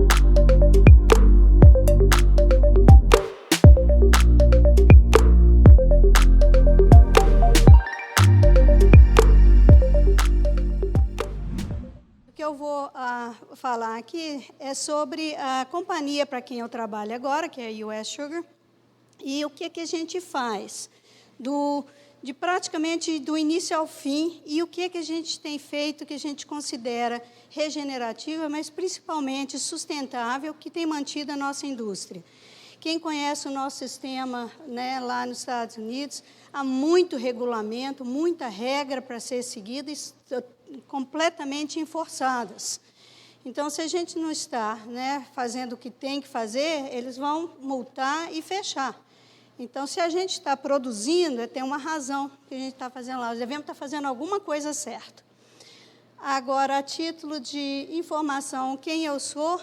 O que eu vou falar aqui é sobre a companhia para quem eu trabalho agora, que é a US Sugar, e o que a gente faz, de praticamente do início ao fim, e o que a gente tem feito, que a gente considera regenerativa, mas principalmente sustentável, que tem mantido a nossa indústria. Quem conhece o nosso sistema, né, lá nos Estados Unidos, há muito regulamento, muita regra para ser seguida, completamente enforçadas. Então, se a gente não está, né, fazendo o que tem que fazer, eles vão multar e fechar. Então, se a gente está produzindo, tem uma razão que a gente está fazendo lá. Nós devemos estar fazendo alguma coisa certa. Agora, a título de informação, quem eu sou,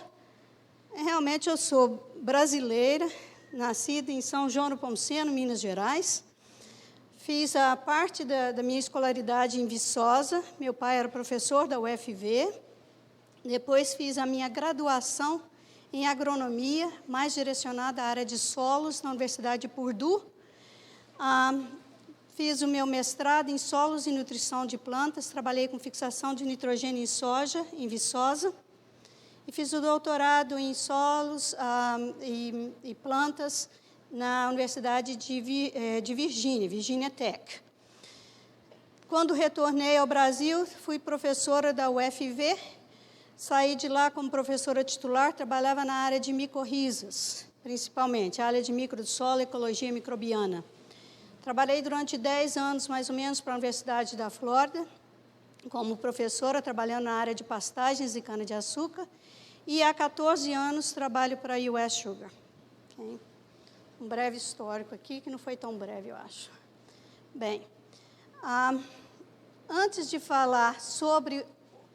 realmente eu sou brasileira, nascida em São João do Pomuceno, Minas Gerais. Fiz a parte da minha escolaridade em Viçosa. Meu pai era professor da UFV. Depois fiz a minha graduação em agronomia, mais direcionada à área de solos, na Universidade de Purdue. Fiz o meu mestrado em solos e nutrição de plantas, trabalhei com fixação de nitrogênio em soja, em Viçosa. E fiz o doutorado em solos e plantas na Universidade de Virgínia, Virginia Tech. Quando retornei ao Brasil, fui professora da UFV. Saí de lá como professora titular, trabalhava na área de micorrizas, principalmente, a área de micro do solo, ecologia microbiana. Trabalhei durante 10 anos, mais ou menos, para a Universidade da Flórida, como professora, trabalhando na área de pastagens e cana-de-açúcar, e há 14 anos trabalho para a US Sugar. Okay? Um breve histórico aqui, que não foi tão breve, eu acho. Bem, antes de falar sobre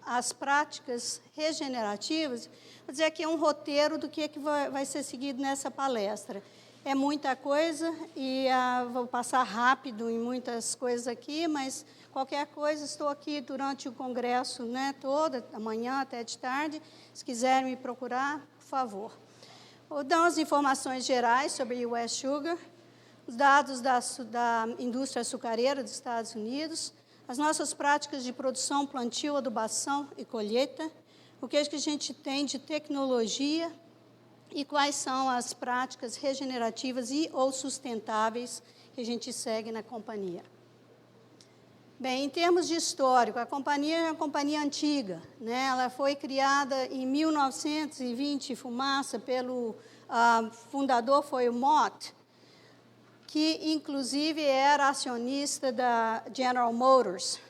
as práticas regenerativas, vou dizer aqui um roteiro do que vai ser seguido nessa palestra. É muita coisa e vou passar rápido em muitas coisas aqui, mas qualquer coisa, estou aqui durante o congresso, né, toda, amanhã até de tarde. Se quiserem me procurar, por favor. Vou dar umas informações gerais sobre o US Sugar, os dados da indústria açucareira dos Estados Unidos, as nossas práticas de produção, plantio, adubação e colheita, o que a gente tem de tecnologia e quais são as práticas regenerativas e ou sustentáveis que a gente segue na companhia. Bem, em termos de histórico, a companhia é uma companhia antiga, né? Ela foi criada em 1920, fumaça, pelo fundador foi o Mott, que inclusive era acionista da General Motors.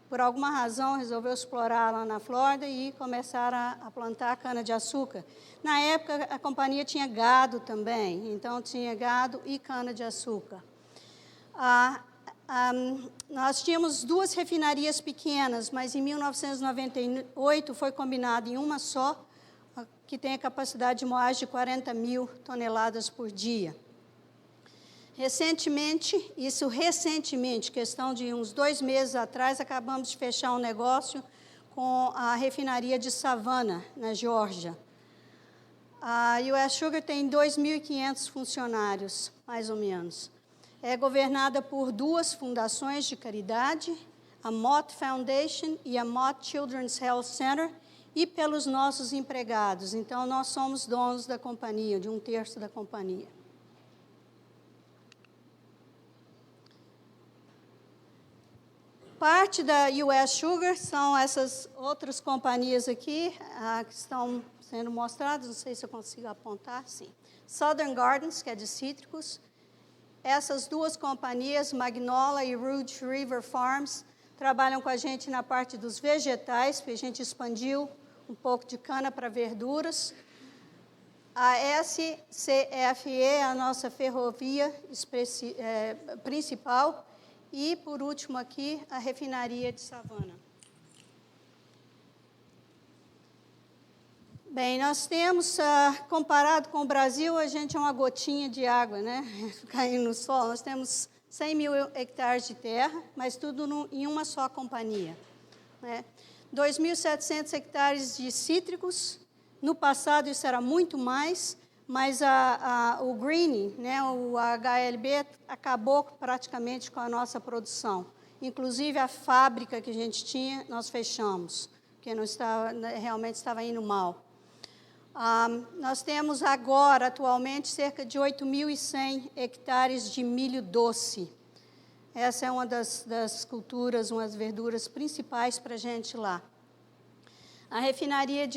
Por alguma razão, resolveu explorar lá na Flórida e começaram a plantar cana-de-açúcar. Na época, a companhia tinha gado também, então tinha gado e cana-de-açúcar. Nós tínhamos 2 refinarias pequenas, mas em 1998 foi combinado em uma só, que tem a capacidade de moagem de 40 mil toneladas por dia. Recentemente, questão de uns 2 meses atrás, acabamos de fechar um negócio com a refinaria de Savannah, na Geórgia. A US Sugar tem 2.500 funcionários, mais ou menos. É governada por 2 fundações de caridade, a Mott Foundation e a Mott Children's Health Center, e pelos nossos empregados. Então, nós somos donos da companhia, de 1/3 da companhia. Parte da US Sugar são essas outras companhias aqui, que estão sendo mostradas, não sei se eu consigo apontar, sim. Southern Gardens, que é de cítricos. Essas 2 companhias, Magnolia e Rouge River Farms, trabalham com a gente na parte dos vegetais, porque a gente expandiu um pouco de cana para verduras. A SCFE é a nossa ferrovia principal. E, por último aqui, a refinaria de Savannah. Bem, nós temos, comparado com o Brasil, a gente é uma gotinha de água, né, caindo no solo. Nós temos 100 mil hectares de terra, mas tudo em uma só companhia. Né? 2.700 hectares de cítricos, No passado isso era muito mais, mas o greening, né, o HLB, acabou praticamente com a nossa produção. Inclusive a fábrica que a gente tinha, nós fechamos, porque não estava, realmente estava indo mal. Nós temos agora, atualmente, cerca de 8.100 hectares de milho doce. Essa é uma das culturas, uma das verduras principais para a gente lá. A refinaria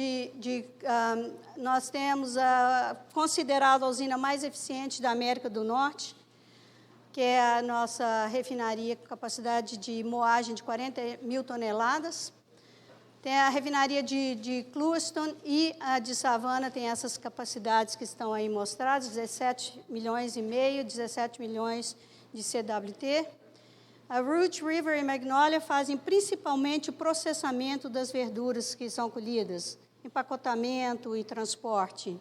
nós temos considerada a usina mais eficiente da América do Norte, que é a nossa refinaria com capacidade de moagem de 40 mil toneladas. Tem a refinaria de Clewiston e a de Savannah tem essas capacidades que estão aí mostradas, 17 milhões e meio, 17 milhões de CWT. A Root River e Magnolia fazem principalmente o processamento das verduras que são colhidas, empacotamento e transporte.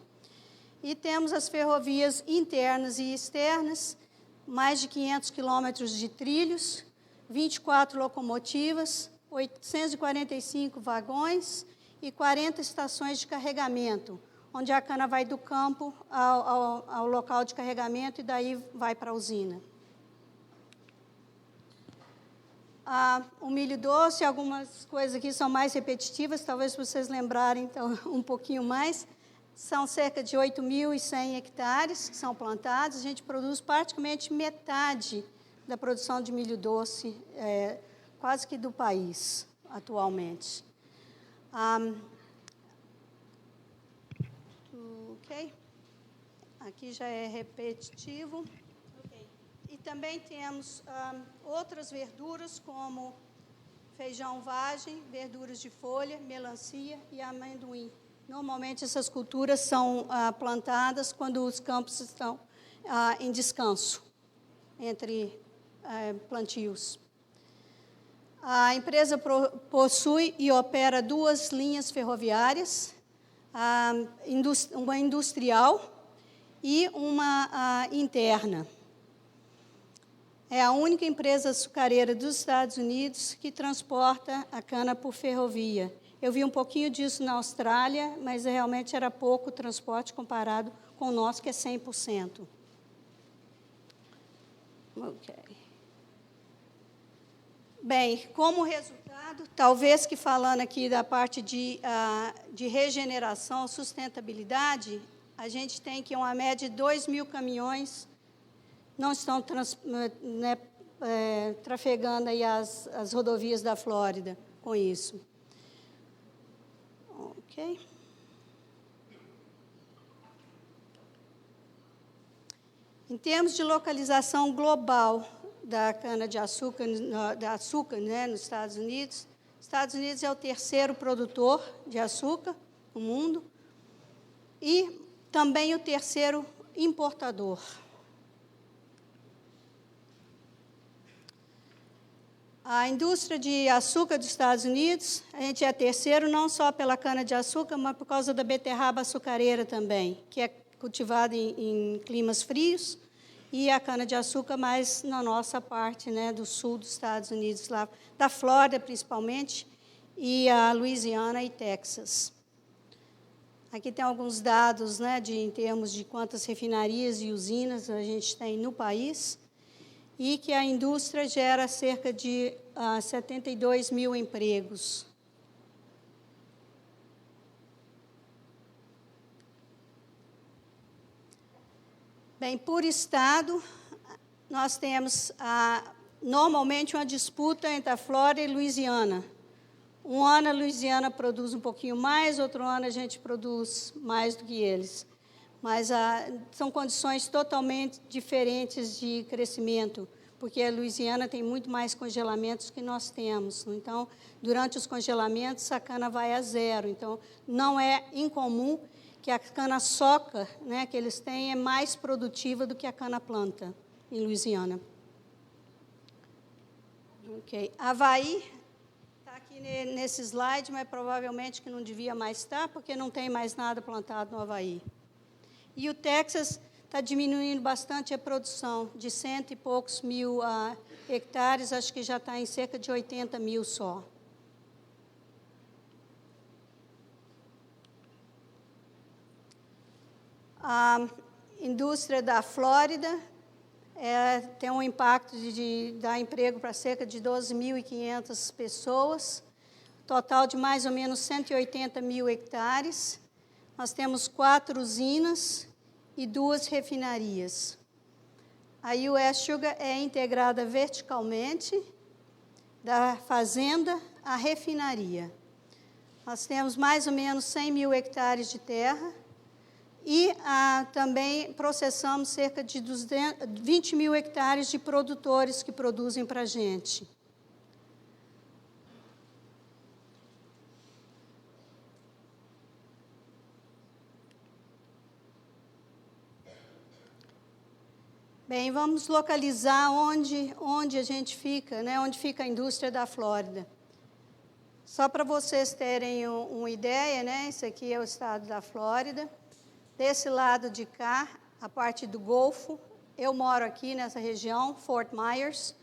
E temos as ferrovias internas e externas, mais de 500 quilômetros de trilhos, 24 locomotivas, 845 vagões e 40 estações de carregamento, onde a cana vai do campo ao local de carregamento e daí vai para a usina. O milho doce, algumas coisas aqui são mais repetitivas, talvez vocês lembrarem então, um pouquinho mais. São cerca de 8.100 hectares que são plantados. A gente produz praticamente metade da produção de milho doce, quase que do país, atualmente. Ok. Aqui já é repetitivo. E também temos outras verduras, como feijão vagem, verduras de folha, melancia e amendoim. Normalmente, essas culturas são plantadas quando os campos estão em descanso, entre plantios. A empresa possui e opera 2 linhas ferroviárias, uma industrial e uma interna. É a única empresa açucareira dos Estados Unidos que transporta a cana por ferrovia. Eu vi um pouquinho disso na Austrália, mas realmente era pouco transporte comparado com o nosso, que é 100%. Ok. Bem, como resultado, talvez que falando aqui da parte de regeneração, sustentabilidade, a gente tem que uma média de 2.000 caminhões não estão trafegando aí as rodovias da Flórida com isso. Ok. Em termos de localização global da cana-de-açúcar, né, nos Estados Unidos, Estados Unidos é o 3º produtor de açúcar no mundo e também o 3º importador. A indústria de açúcar dos Estados Unidos, a gente é 3º não só pela cana-de-açúcar, mas por causa da beterraba açucareira também, que é cultivada em climas frios, e a cana-de-açúcar mais na nossa parte, né, do sul dos Estados Unidos, lá da Flórida principalmente, e a Louisiana e Texas. Aqui tem alguns dados, né, em termos de quantas refinarias e usinas a gente tem no país, e que a indústria gera cerca de 72 mil empregos. Bem, por estado, nós temos normalmente uma disputa entre a Flórida e Louisiana. Um ano a Louisiana produz um pouquinho mais, outro ano a gente produz mais do que eles. Mas são condições totalmente diferentes de crescimento, porque a Louisiana tem muito mais congelamentos que nós temos. Então, durante os congelamentos, a cana vai a 0. Então, não é incomum que a cana-soca, né, que eles têm, é mais produtiva do que a cana-planta em Louisiana. Ok. Havaí está aqui nesse slide, mas provavelmente que não devia mais estar, porque não tem mais nada plantado no Havaí. E o Texas está diminuindo bastante a produção, de 100 e poucos mil hectares, acho que já está em cerca de 80 mil só. A indústria da Flórida tem um impacto de dar emprego para cerca de 12.500 pessoas, total de mais ou menos 180 mil hectares. Nós temos 4 usinas e 2 refinarias. A US Sugar é integrada verticalmente da fazenda à refinaria. Nós temos mais ou menos 100 mil hectares de terra e também processamos cerca de 20 mil hectares de produtores que produzem para a gente. Bem, vamos localizar onde a gente fica, né? Onde fica a indústria da Flórida. Só para vocês terem uma ideia, né? Esse aqui é o estado da Flórida. Desse lado de cá, a parte do Golfo, eu moro aqui nessa região, Fort Myers.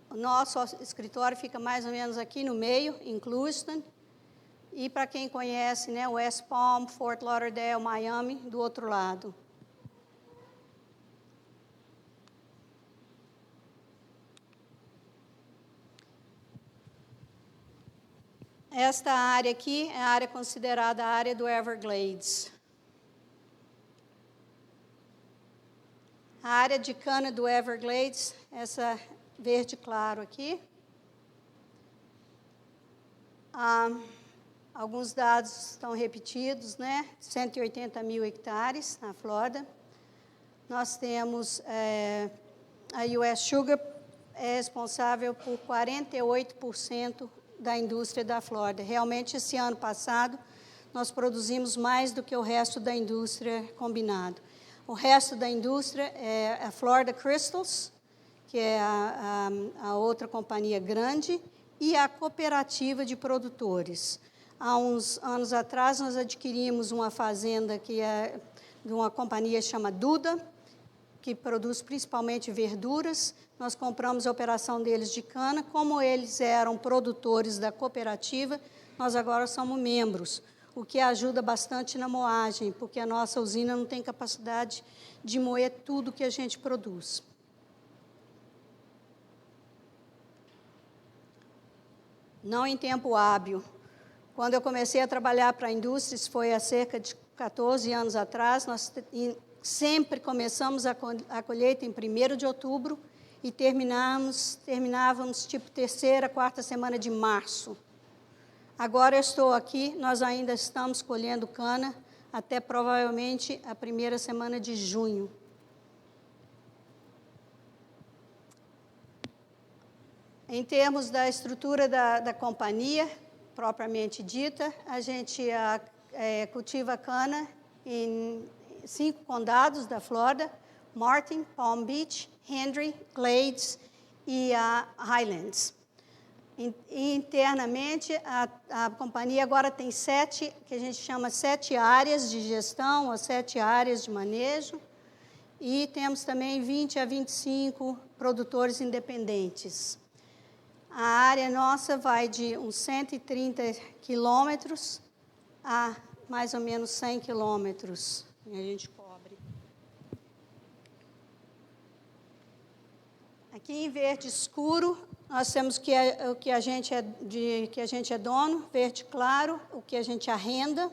O nosso escritório fica mais ou menos aqui no meio, em Clewiston. E para quem conhece, né? West Palm, Fort Lauderdale, Miami, do outro lado. Esta área aqui é a área considerada a área do Everglades. A área de cana do Everglades, essa verde claro aqui. Alguns dados estão repetidos, né? 180 mil hectares na Flórida. Nós temos a US Sugar é responsável por 48% da indústria da Flórida. Realmente, esse ano passado, nós produzimos mais do que o resto da indústria combinado. O resto da indústria é a Florida Crystals, que é a outra companhia grande, e a cooperativa de produtores. Há uns anos atrás, nós adquirimos uma fazenda que é de uma companhia chamada Duda, que produz principalmente verduras. Nós compramos a operação deles de cana. Como eles eram produtores da cooperativa, nós agora somos membros, o que ajuda bastante na moagem, porque a nossa usina não tem capacidade de moer tudo que a gente produz. Não em tempo hábil. Quando eu comecei a trabalhar para a indústria, isso foi há cerca de 14 anos atrás, nós sempre começamos a colheita em 1º de outubro e terminávamos tipo 3ª, 4ª semana de março. Agora eu estou aqui, nós ainda estamos colhendo cana até provavelmente a 1ª semana de junho. Em termos da estrutura da companhia, propriamente dita, a gente cultiva cana em 5 condados da Flórida: Martin, Palm Beach, Henry, Glades e Highlands. Internamente, a companhia agora tem 7, que a gente chama 7 áreas de gestão, ou 7 áreas de manejo, e temos também 20 a 25 produtores independentes. A área nossa vai de uns 130 quilômetros a mais ou menos 100 quilômetros. A gente cobre. Aqui em verde escuro, nós temos o que a gente é dono, verde claro, o que a gente arrenda,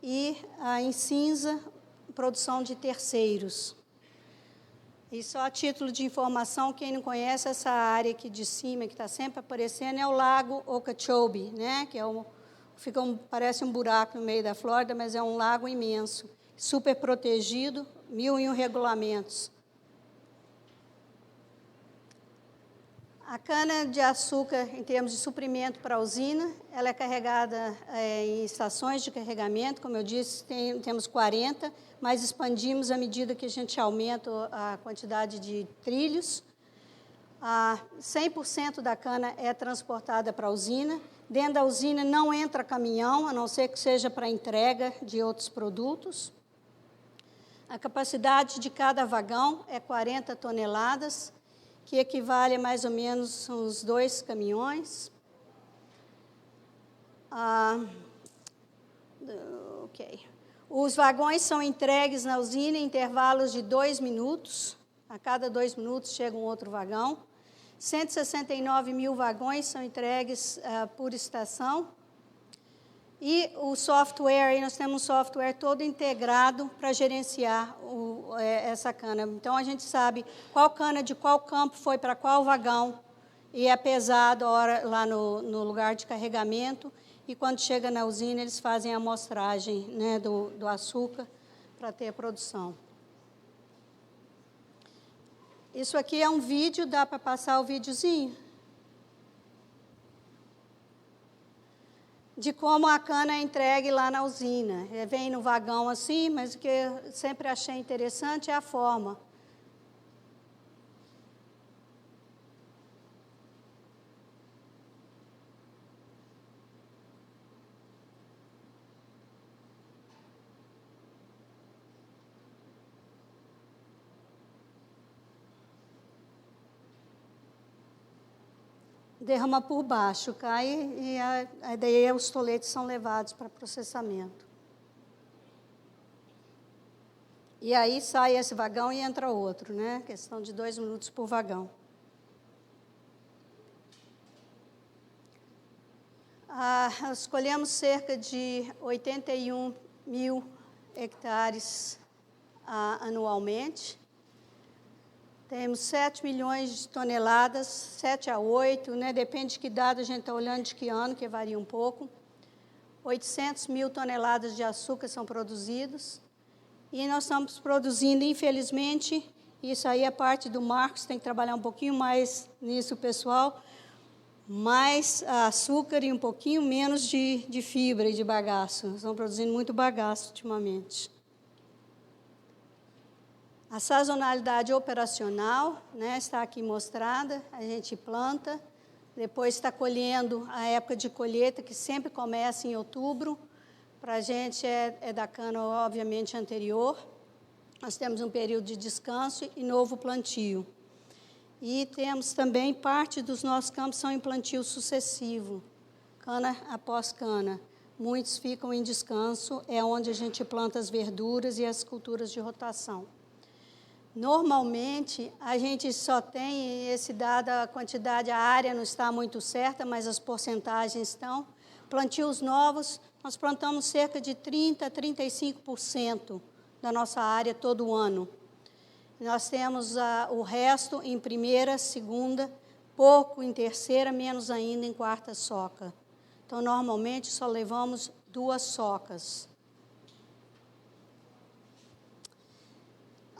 e em cinza, produção de terceiros. E só a título de informação, quem não conhece essa área aqui de cima, que está sempre aparecendo, é o Lago Okeechobee, né? Que parece um buraco no meio da Flórida, mas é um lago imenso, super protegido, 1001 regulamentos. A cana-de-açúcar, em termos de suprimento para a usina, ela é carregada em estações de carregamento, como eu disse, temos 40, mas expandimos à medida que a gente aumenta a quantidade de trilhos. 100% da cana é transportada para a usina. Dentro da usina não entra caminhão, a não ser que seja para entrega de outros produtos. A capacidade de cada vagão é 40 toneladas, que equivale a mais ou menos uns 2 caminhões. Ok. Os vagões são entregues na usina em intervalos de 2 minutos. A cada 2 minutos chega um outro vagão. 169 mil vagões são entregues por estação. E o software, aí nós temos um software todo integrado para gerenciar essa cana. Então, a gente sabe qual cana de qual campo foi para qual vagão, e é pesado lá no lugar de carregamento, e quando chega na usina, eles fazem a amostragem, né, do açúcar para ter a produção. Isso aqui é um vídeo, dá para passar o videozinho? De como a cana é entregue lá na usina. Vem no vagão assim, mas o que eu sempre achei interessante é a forma. Derrama por baixo, cai e daí os toletes são levados para processamento. E aí sai esse vagão e entra outro, né? Questão de 2 minutos por vagão. Escolhemos cerca de 81 mil hectares anualmente. Temos 7 milhões de toneladas, 7 a 8, né? Depende de que dado a gente está olhando, de que ano, que varia um pouco. 800 mil toneladas de açúcar são produzidos. E nós estamos produzindo, infelizmente, isso aí é parte do Marcos, tem que trabalhar um pouquinho mais nisso, pessoal, mais açúcar e um pouquinho menos de fibra e de bagaço. Nós estamos produzindo muito bagaço ultimamente. A sazonalidade operacional, né, está aqui mostrada, a gente planta, depois está colhendo a época de colheita, que sempre começa em outubro, para a gente é da cana, obviamente, anterior. Nós temos um período de descanso e novo plantio. E temos também, parte dos nossos campos são em plantio sucessivo, cana após cana. Muitos ficam em descanso, é onde a gente planta as verduras e as culturas de rotação. Normalmente, a gente só tem esse dado, a quantidade, a área não está muito certa, mas as porcentagens estão. Plantios novos, nós plantamos cerca de 30% a 35% da nossa área todo ano. Nós temos o resto em primeira, segunda, pouco em terceira, menos ainda em quarta soca. Então, normalmente, só levamos 2 socas.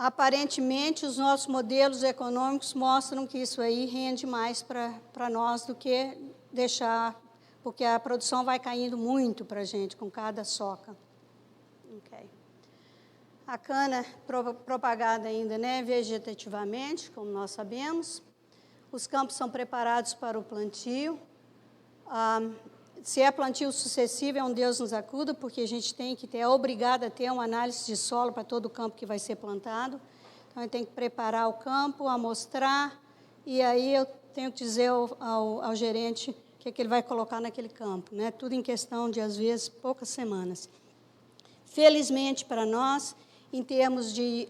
Aparentemente, os nossos modelos econômicos mostram que isso aí rende mais para nós do que deixar, porque a produção vai caindo muito para a gente com cada soca. Okay. A cana propagada ainda, né, vegetativamente, como nós sabemos. Os campos são preparados para o plantio. Se é plantio sucessivo, é um Deus nos acuda, porque a gente tem que ter, é obrigado a ter uma análise de solo para todo o campo que vai ser plantado. Então, a gente tem que preparar o campo, amostrar, e aí eu tenho que dizer ao gerente o que ele vai colocar naquele campo, né? Tudo em questão de, às vezes, poucas semanas. Felizmente para nós, em termos de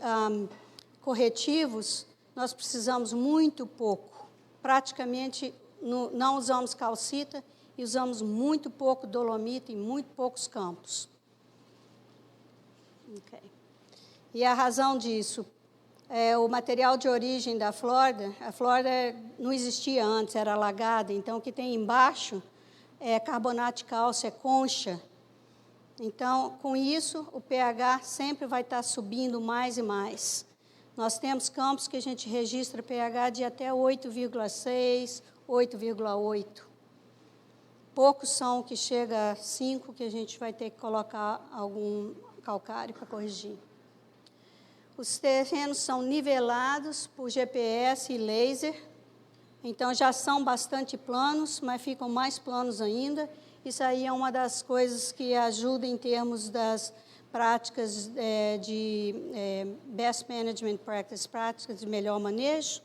corretivos, nós precisamos muito pouco. Praticamente não usamos calcita, e usamos muito pouco dolomita em muito poucos campos. Okay. E a razão disso, o material de origem da Flórida, a Flórida não existia antes, era alagada, então o que tem embaixo é carbonato de cálcio, é concha. Então, com isso, o pH sempre vai estar subindo mais e mais. Nós temos campos que a gente registra pH de até 8,6, 8,8. Poucos são que chega a 5, que a gente vai ter que colocar algum calcário para corrigir. Os terrenos são nivelados por GPS e laser, então já são bastante planos, mas ficam mais planos ainda. Isso aí é uma das coisas que ajuda em termos das práticas de best management practice, práticas de melhor manejo,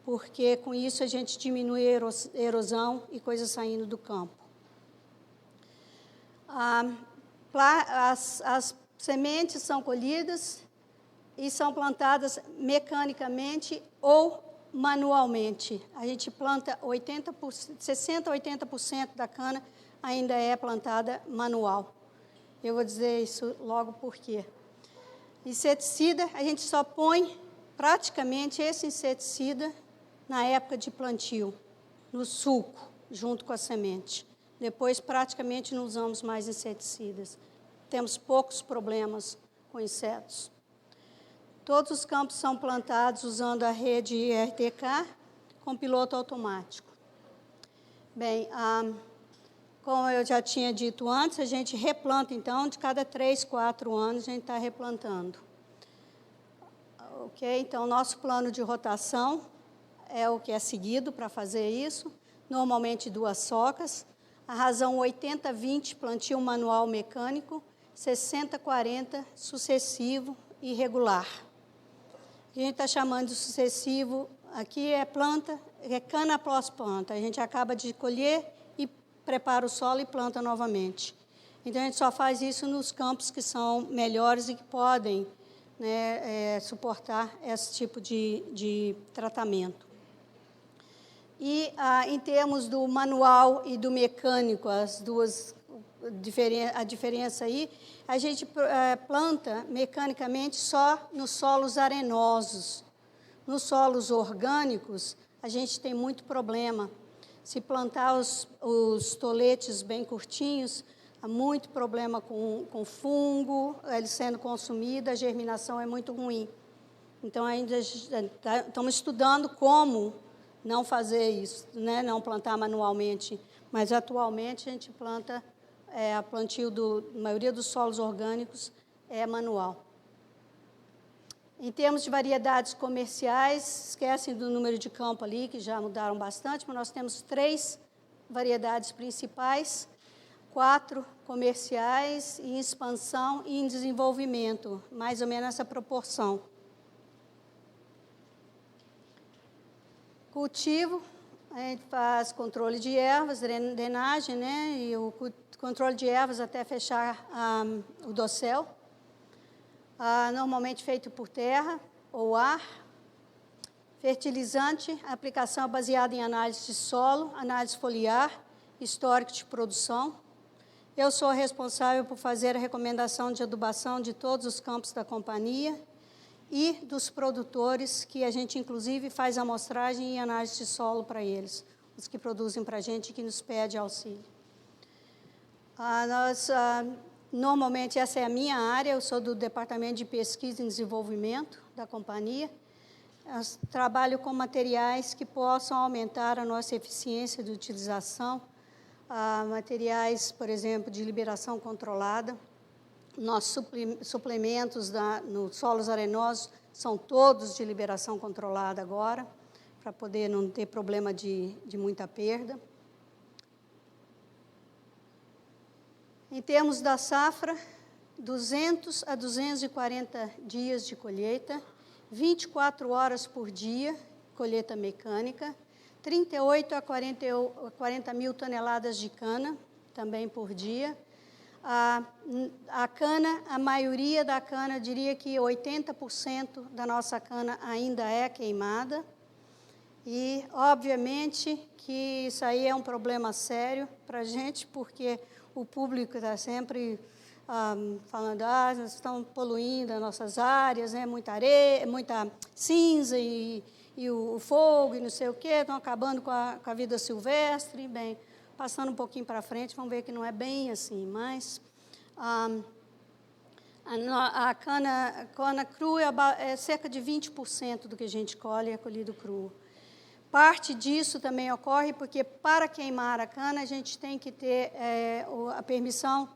porque com isso a gente diminui a erosão e coisas saindo do campo. As sementes são colhidas e são plantadas mecanicamente ou manualmente. A gente planta 60% a 80% da cana ainda é plantada manual. Eu vou dizer isso logo por quê. Inseticida, a gente só põe praticamente esse inseticida na época de plantio, no sulco, junto com a semente. Depois, praticamente, não usamos mais inseticidas. Temos poucos problemas com insetos. Todos os campos são plantados usando a rede IRTK com piloto automático. Bem, como eu já tinha dito antes, a gente replanta, então, de cada 3, 4 anos, a gente está replantando. Ok? Então, nosso plano de rotação é o que é seguido para fazer isso. Normalmente 2 socas. A razão 80-20, plantio manual mecânico, 60-40, sucessivo e regular. O que a gente está chamando de sucessivo aqui é planta, é cana após planta. A gente acaba de colher e prepara o solo e planta novamente. Então, a gente só faz isso nos campos que são melhores e que podem, né, suportar esse tipo de tratamento. E, em termos do manual e do mecânico, a diferença aí, a gente planta mecanicamente só nos solos arenosos. Nos solos orgânicos, a gente tem muito problema. Se plantar os toletes bem curtinhos, há muito problema com fungo, ele sendo consumido, a germinação é muito ruim. Então, ainda estamos estudando como não fazer isso, né? Não plantar manualmente, mas atualmente a gente planta, a plantio da maioria dos solos orgânicos é manual. Em termos de variedades comerciais, esquecem do número de campo ali, que já mudaram bastante, mas nós temos 3 variedades principais, 4 comerciais, em expansão e em desenvolvimento, mais ou menos essa proporção. Cultivo, a gente faz controle de ervas, drenagem, né? E o controle de ervas até fechar o dossel. Normalmente feito por terra ou ar. Fertilizante, aplicação baseada em análise de solo, análise foliar, histórico de produção. Eu sou responsável por fazer a recomendação de adubação de todos os campos da companhia e dos produtores, que a gente, inclusive, faz amostragem e análise de solo para eles, os que produzem para a gente e que nos pedem auxílio. Normalmente, essa é a minha área, eu sou do Departamento de Pesquisa e Desenvolvimento da companhia. Eu trabalho com materiais que possam aumentar a nossa eficiência de utilização, materiais, por exemplo, de liberação controlada. Nossos suplementos nos solos arenosos são todos de liberação controlada agora, para poder não ter problema de muita perda. Em termos da safra, 200 a 240 dias de colheita, 24 horas por dia, colheita mecânica, 38 a 40 mil toneladas de cana, também por dia. A cana, a maioria da cana, diria que 80% da nossa cana ainda é queimada. E, obviamente, que isso aí é um problema sério para a gente, porque o público está sempre falando, nós estamos poluindo as nossas áreas, né? Muita areia, muita cinza e o fogo e não sei o quê, estão acabando com a vida silvestre. Bem, passando um pouquinho para frente, vamos ver que não é bem assim, mas a cana crua é cerca de 20% do que a gente colhe é colhido cru. Parte disso também ocorre porque, para queimar a cana, a gente tem que ter a permissão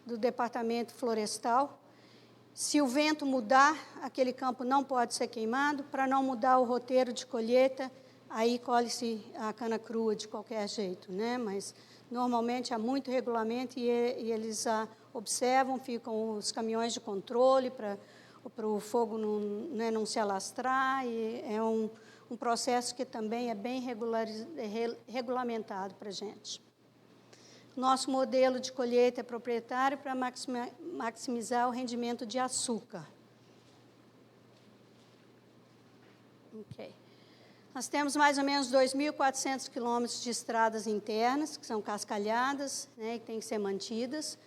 do Departamento Florestal. Se o vento mudar, aquele campo não pode ser queimado. Para não mudar o roteiro de colheita, aí colhe-se a cana crua de qualquer jeito, né? Mas, normalmente, há muito regulamento e eles observam, ficam os caminhões de controle para o fogo não se alastrar, e é um processo que também é bem regulamentado para a gente. Nosso modelo de colheita é proprietário para maximizar o rendimento de açúcar. Ok. Nós temos mais ou menos 2.400 quilômetros de estradas internas, que são cascalhadas, né, que têm que ser mantidas.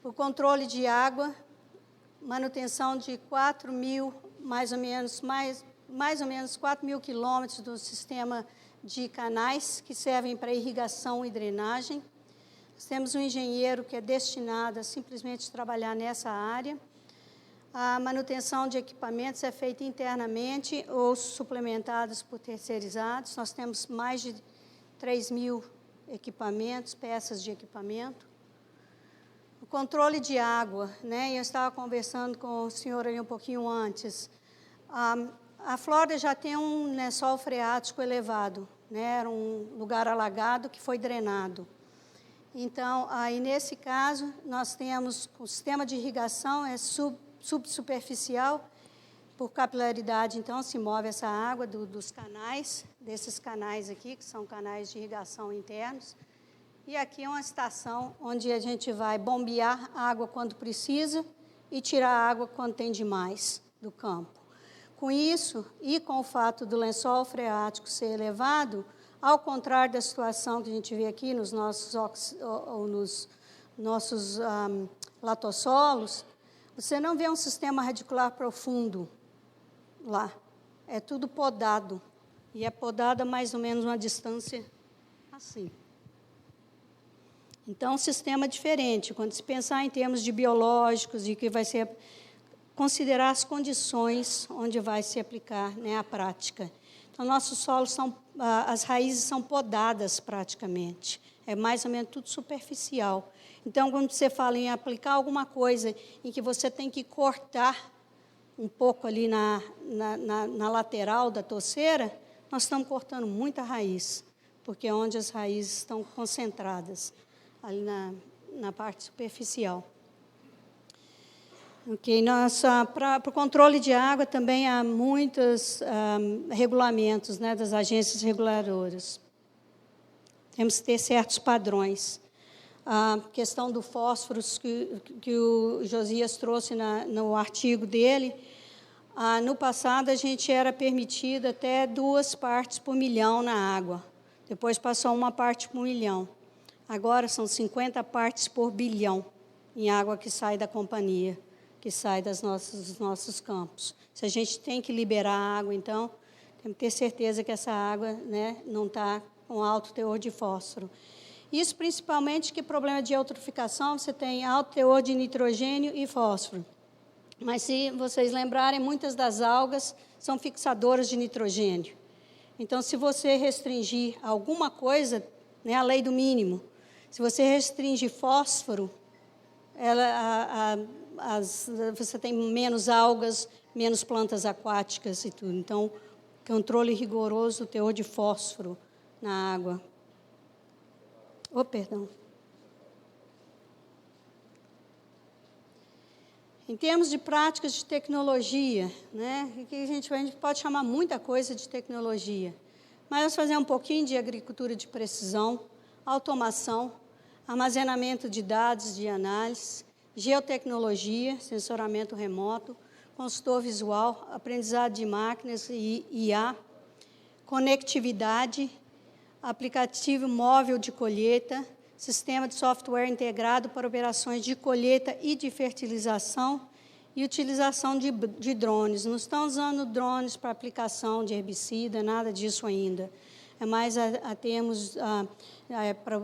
O controle de água, manutenção de 4.000, mais ou menos 4.000 quilômetros do sistema de canais que servem para irrigação e drenagem. Nós temos um engenheiro que é destinado a simplesmente trabalhar nessa área. A manutenção de equipamentos é feita internamente ou suplementados por terceirizados. Nós temos mais de 3.000 equipamentos, peças de equipamento. O controle de água, né? Eu estava conversando com o senhor ali um pouquinho antes. A Flórida já tem um lençol freático elevado, né? Era um lugar alagado que foi drenado. Então, aí nesse caso, nós temos o sistema de irrigação é subsuperficial, por capilaridade, então, se move essa água dos canais, desses canais aqui, que são canais de irrigação internos. E aqui é uma estação onde a gente vai bombear água quando precisa e tirar água quando tem demais do campo. Com isso, e com o fato do lençol freático ser elevado, ao contrário da situação que a gente vê aqui nos nossos latossolos, você não vê um sistema radicular profundo lá. É tudo podado. E é podado a mais ou menos uma distância assim. Então, um sistema diferente. Quando se pensar em termos de biológicos, e que vai ser considerar as condições onde vai se aplicar, né, a prática. Então, nossos solos as raízes são podadas praticamente. É mais ou menos tudo superficial. Então, quando você fala em aplicar alguma coisa em que você tem que cortar um pouco ali na lateral da toceira, nós estamos cortando muita raiz, porque é onde as raízes estão concentradas, ali na parte superficial. Ok, para o controle de água também há muitos regulamentos, né, das agências reguladoras. Temos que ter certos padrões. A questão do fósforo que o Josias trouxe no artigo dele, no passado a gente era permitido até 2 partes por milhão na água. Depois passou 1 parte por milhão. Agora são 50 partes por bilhão em água que sai da companhia, que sai dos nossos campos. Se a gente tem que liberar a água, então, temos que ter certeza que essa água, né, não está com alto teor de fósforo. Isso principalmente que problema de eutroficação, você tem alto teor de nitrogênio e fósforo. Mas, se vocês lembrarem, muitas das algas são fixadoras de nitrogênio. Então, se você restringir alguma coisa, né, a lei do mínimo, se você restringe fósforo, você tem menos algas, menos plantas aquáticas e tudo. Então, controle rigoroso do teor de fósforo na água. Perdão. Em termos de práticas de tecnologia, né, que a gente pode chamar muita coisa de tecnologia, mas vamos fazer um pouquinho de agricultura de precisão, automação, armazenamento de dados de análise, geotecnologia, sensoramento remoto, consultor visual, aprendizado de máquinas e IA, conectividade, aplicativo móvel de colheita, sistema de software integrado para operações de colheita e de fertilização e utilização de drones. Não estão usando drones para aplicação de herbicida, nada disso ainda. É mais a termos para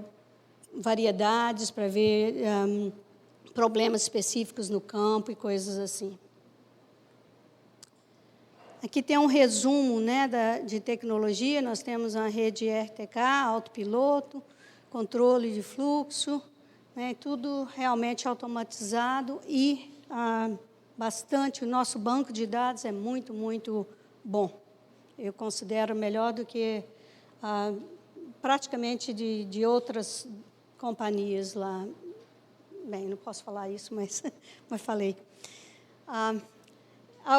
variedades, para ver problemas específicos no campo e coisas assim. Aqui tem um resumo, né, de tecnologia. Nós temos a rede RTK, autopiloto, controle de fluxo, né, tudo realmente automatizado e bastante. O nosso banco de dados é muito, muito bom. Eu considero melhor do que praticamente de outras companhias lá. Bem, não posso falar isso, mas falei.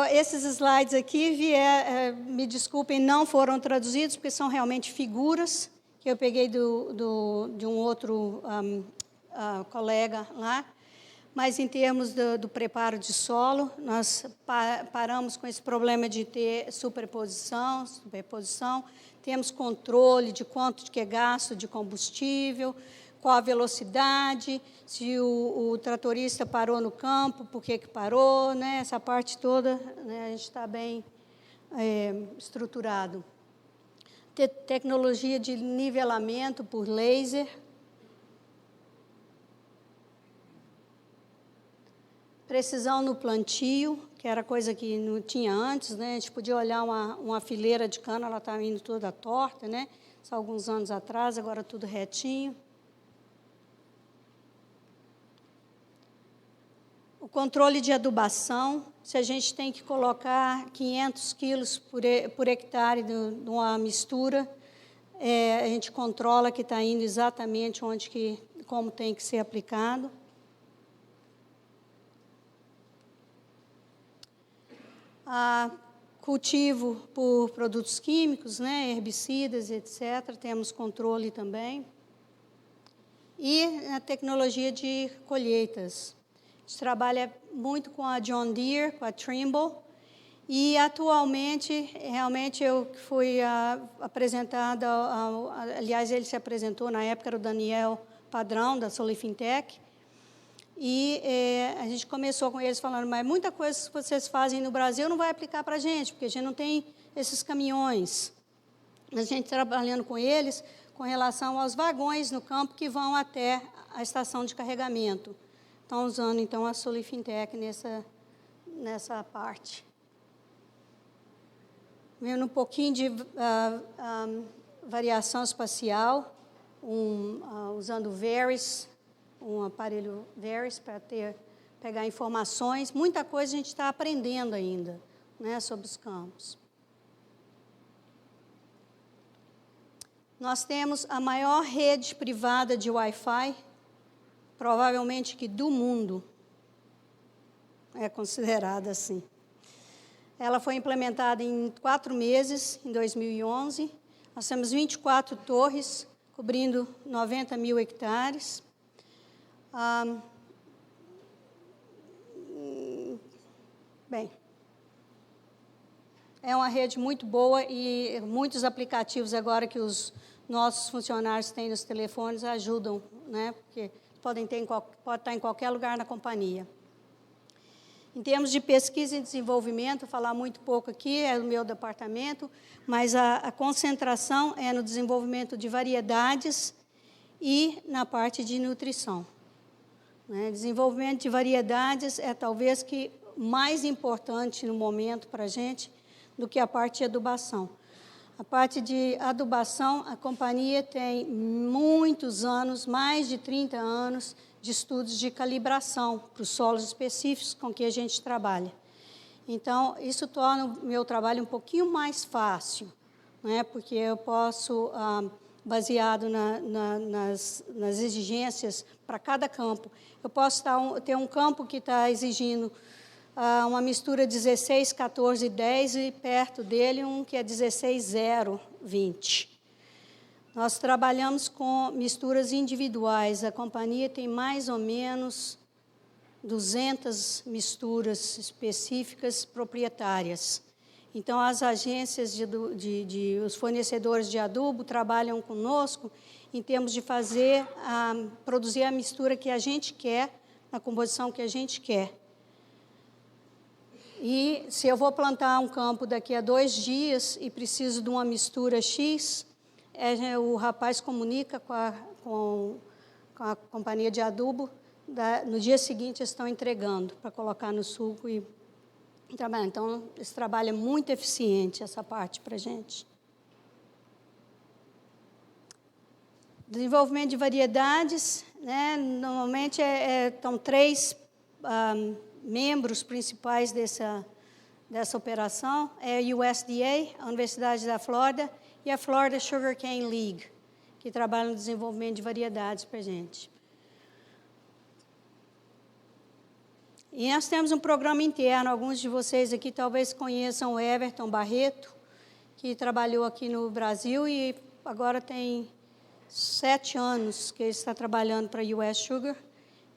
Esses slides aqui, me desculpem, não foram traduzidos, porque são realmente figuras que eu peguei de um outro colega lá. Mas, em termos do preparo de solo, nós paramos com esse problema de ter superposição, temos controle de quanto que é gasto de combustível, qual a velocidade, se o tratorista parou no campo, por que parou, né? Essa parte toda, né, a gente está bem estruturado. Tecnologia de nivelamento por laser. Precisão no plantio, que era coisa que não tinha antes, né? A gente podia olhar uma fileira de cana, ela estava indo toda torta, né? Só alguns anos atrás, agora tudo retinho. O controle de adubação, se a gente tem que colocar 500 quilos por hectare de uma mistura, a gente controla que está indo exatamente como tem que ser aplicado. Cultivo por produtos químicos, né, herbicidas, etc. Temos controle também. E a tecnologia de colheitas. A gente trabalha muito com a John Deere, com a Trimble. E, atualmente, realmente, eu fui apresentada, aliás, ele se apresentou, na época era o Daniel Padrão, da Solifintec. E a gente começou com eles falando, mas muita coisa que vocês fazem no Brasil não vai aplicar para a gente, porque a gente não tem esses caminhões. A gente trabalhando com eles com relação aos vagões no campo que vão até a estação de carregamento. Estão usando, então, a Solifintec nessa parte. Vendo um pouquinho de variação espacial, usando VARIS, um aparelho VARIS para pegar informações. Muita coisa a gente está aprendendo ainda, né, sobre os campos. Nós temos a maior rede privada de Wi-Fi, provavelmente que do mundo, é considerada assim. Ela foi implementada em 4 meses, em 2011. Nós temos 24 torres, cobrindo 90 mil hectares. Bem, é uma rede muito boa e muitos aplicativos agora que os nossos funcionários têm nos telefones ajudam, né? Porque pode estar em qualquer lugar na companhia. Em termos de pesquisa e desenvolvimento, falar muito pouco aqui, é do meu departamento, mas a concentração é no desenvolvimento de variedades e na parte de nutrição. Desenvolvimento de variedades é talvez que mais importante no momento para a gente do que a parte de adubação. A parte de adubação, a companhia tem muitos anos, mais de 30 anos, de estudos de calibração para os solos específicos com que a gente trabalha. Então, isso torna o meu trabalho um pouquinho mais fácil, né? Porque eu posso, baseado nas exigências para cada campo, eu posso ter um campo que está exigindo uma mistura 16, 14, 10 e perto dele um que é 16, 0, 20. Nós trabalhamos com misturas individuais. A companhia tem mais ou menos 200 misturas específicas proprietárias. Então, as agências, os fornecedores de adubo trabalham conosco em termos de produzir a mistura que a gente quer, na composição que a gente quer. E se eu vou plantar um campo daqui a 2 dias e preciso de uma mistura X, o rapaz comunica com a companhia de adubo, no dia seguinte eles estão entregando para colocar no suco e trabalhar. Então, esse trabalho é muito eficiente, essa parte para a gente. Desenvolvimento de variedades, né? Normalmente estão 3 membros principais dessa operação, é a USDA, a Universidade da Flórida, e a Florida Sugarcane League, que trabalha no desenvolvimento de variedades para a gente. E nós temos um programa interno, alguns de vocês aqui talvez conheçam o Everton Barreto, que trabalhou aqui no Brasil e agora tem 7 anos que ele está trabalhando para a US Sugar.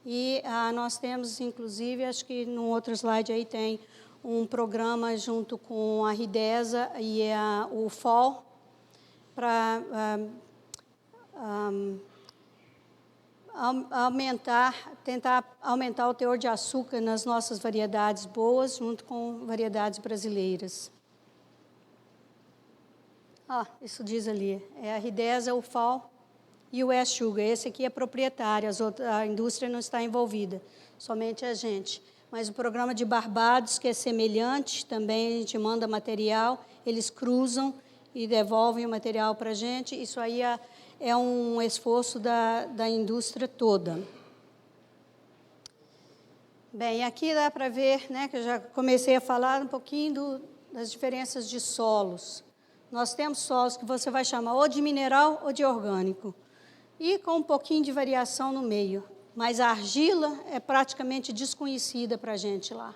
E nós temos, inclusive, acho que no outro slide aí tem um programa junto com a Ridesa e o FOL para tentar aumentar o teor de açúcar nas nossas variedades boas, junto com variedades brasileiras. Isso diz ali, é a Ridesa, o FAO e o US Sugar. Esse aqui é proprietário, a indústria não está envolvida, somente a gente. Mas o programa de Barbados, que é semelhante, também a gente manda material, eles cruzam e devolvem o material para a gente. Isso aí é um esforço da indústria toda. Bem, aqui dá para ver, né, que eu já comecei a falar um pouquinho das diferenças de solos. Nós temos solos que você vai chamar ou de mineral ou de orgânico, e com um pouquinho de variação no meio. Mas a argila é praticamente desconhecida para a gente lá.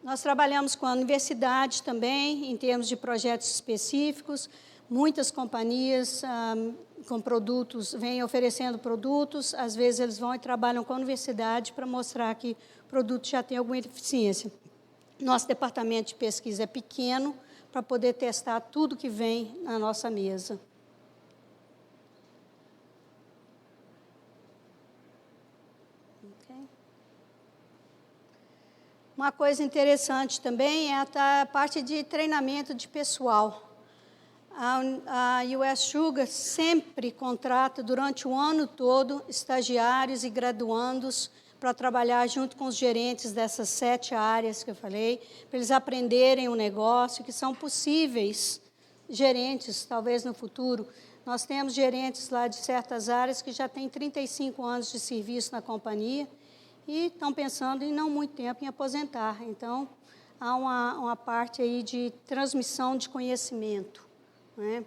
Nós trabalhamos com a universidade também, em termos de projetos específicos. Muitas companhias com produtos, vêm oferecendo produtos, às vezes eles vão e trabalham com a universidade para mostrar que o produto já tem alguma eficiência. Nosso departamento de pesquisa é pequeno para poder testar tudo que vem na nossa mesa. Uma coisa interessante também é a parte de treinamento de pessoal. A US Sugar sempre contrata, durante o ano todo, estagiários e graduandos para trabalhar junto com os gerentes dessas 7 áreas que eu falei, para eles aprenderem o negócio, que são possíveis gerentes, talvez no futuro. Nós temos gerentes lá de certas áreas que já têm 35 anos de serviço na companhia e estão pensando em não muito tempo em aposentar. Então, há uma parte aí de transmissão de conhecimento, né?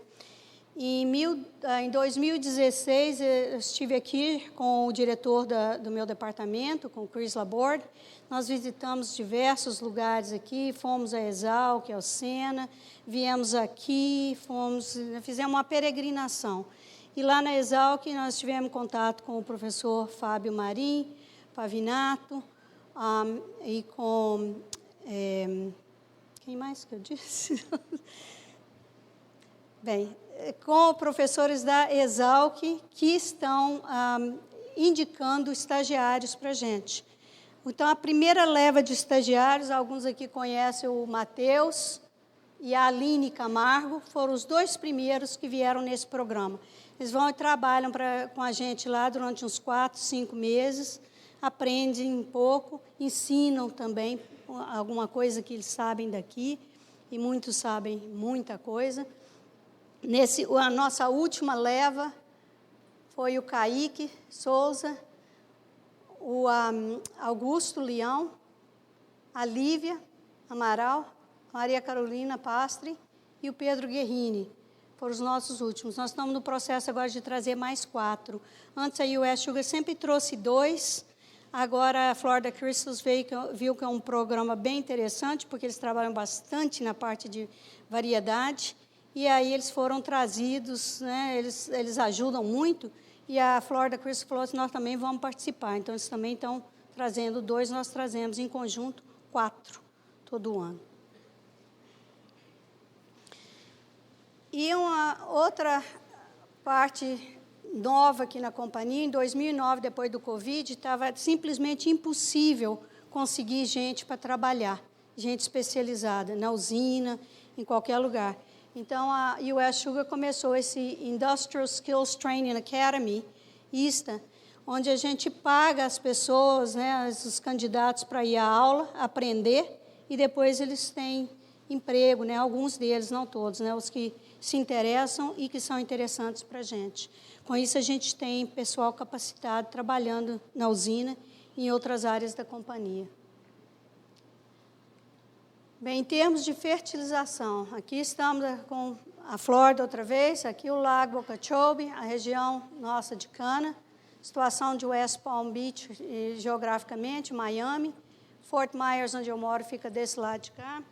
Em 2016, eu estive aqui com o diretor do meu departamento, com o Chris Laborde. Nós visitamos diversos lugares aqui, fomos a Exalc, ao Sena, viemos aqui, fizemos uma peregrinação. E lá na Exalc, nós tivemos contato com o professor Fábio Marim, Pavinato, e com... quem mais que eu disse? Bem, com professores da Exalc que estão indicando estagiários para a gente. Então, a primeira leva de estagiários, alguns aqui conhecem o Matheus e a Aline Camargo, foram os 2 primeiros que vieram nesse programa. Eles vão e trabalham com a gente lá durante uns 4, 5 meses, aprendem um pouco, ensinam também alguma coisa que eles sabem daqui, e muitos sabem muita coisa. A nossa última leva foi o Kaique Souza, o Augusto Leão, a Lívia Amaral, Maria Carolina Pastre e o Pedro Guerrini. Foram os nossos últimos. Nós estamos no processo agora de trazer mais 4. Antes a US Sugar sempre trouxe 2. Agora a Florida Crystals viu que é um programa bem interessante, porque eles trabalham bastante na parte de variedade. E aí eles foram trazidos, né, eles ajudam muito, e a Florida Crystals falou assim, nós também vamos participar. Então, eles também estão trazendo 2, nós trazemos em conjunto 4, todo ano. E uma outra parte nova aqui na companhia, em 2009, depois do Covid, estava simplesmente impossível conseguir gente para trabalhar, gente especializada, na usina, em qualquer lugar. Então, a US Sugar começou esse Industrial Skills Training Academy, ISTA, onde a gente paga as pessoas, né, os candidatos para ir à aula, aprender, e depois eles têm emprego, né, alguns deles, não todos, né, os que se interessam e que são interessantes para a gente. Com isso, a gente tem pessoal capacitado trabalhando na usina e em outras áreas da companhia. Bem, em termos de fertilização, aqui estamos com a Flórida outra vez, aqui o Lago Okeechobee, a região nossa de cana, situação de West Palm Beach, geograficamente, Miami, Fort Myers, onde eu moro, fica desse lado de cá.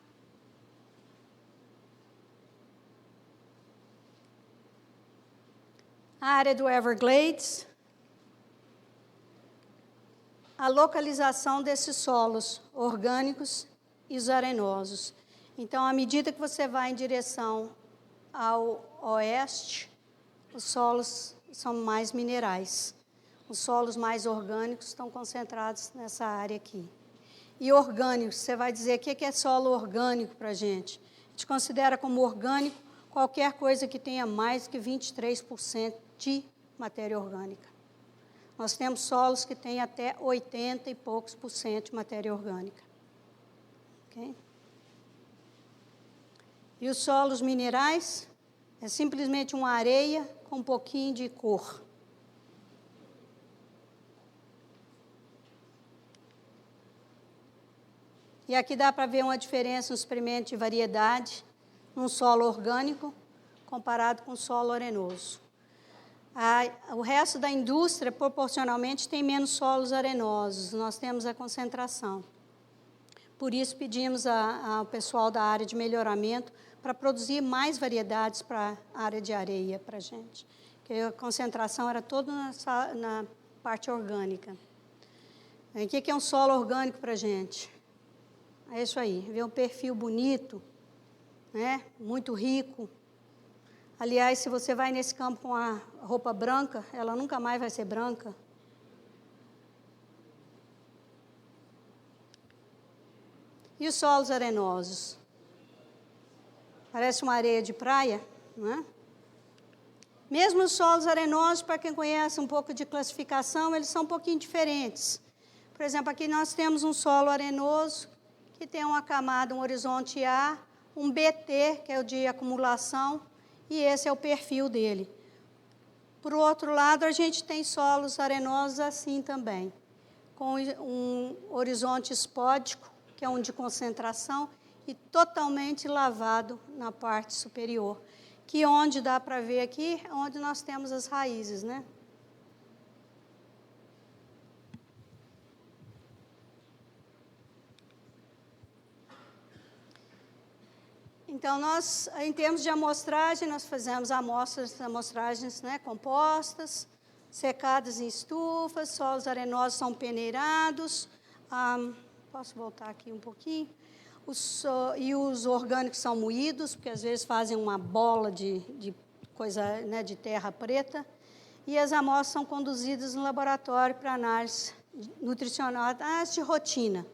A área do Everglades. A localização desses solos orgânicos e os arenosos. Então, à medida que você vai em direção ao oeste, os solos são mais minerais. Os solos mais orgânicos estão concentrados nessa área aqui. E orgânicos, você vai dizer o que é solo orgânico para a gente? A gente considera como orgânico qualquer coisa que tenha mais que 23% de matéria orgânica. Nós temos solos que têm até 80 e poucos por cento de matéria orgânica. Okay? E os solos minerais é simplesmente uma areia com um pouquinho de cor. E aqui dá para ver uma diferença no experimento de variedade num solo orgânico comparado com solo arenoso. O resto da indústria, proporcionalmente, tem menos solos arenosos. Nós temos a concentração. Por isso, pedimos ao pessoal da área de melhoramento para produzir mais variedades para a área de areia para a gente. Porque a concentração era toda na parte orgânica. O que é um solo orgânico para a gente? É isso aí, ver um perfil bonito, né? Muito rico. Aliás, se você vai nesse campo com a roupa branca, ela nunca mais vai ser branca. E os solos arenosos? Parece uma areia de praia, não é? Mesmo os solos arenosos, para quem conhece um pouco de classificação, eles são um pouquinho diferentes. Por exemplo, aqui nós temos um solo arenoso que tem uma camada, um horizonte A, um BT, que é o de acumulação, e esse é o perfil dele. Por outro lado, a gente tem solos arenosos assim também, com um horizonte espódico, que é um de concentração, e totalmente lavado na parte superior, que onde dá para ver aqui, é onde nós temos as raízes, né? Então, nós, em termos de amostragem, nós fazemos amostragens, né, compostas, secadas em estufas, solos arenosos são peneirados. Posso voltar aqui um pouquinho? E os orgânicos são moídos, porque às vezes fazem uma bola de coisa, né, de terra preta. E as amostras são conduzidas no laboratório para análise nutricional, análise de rotina.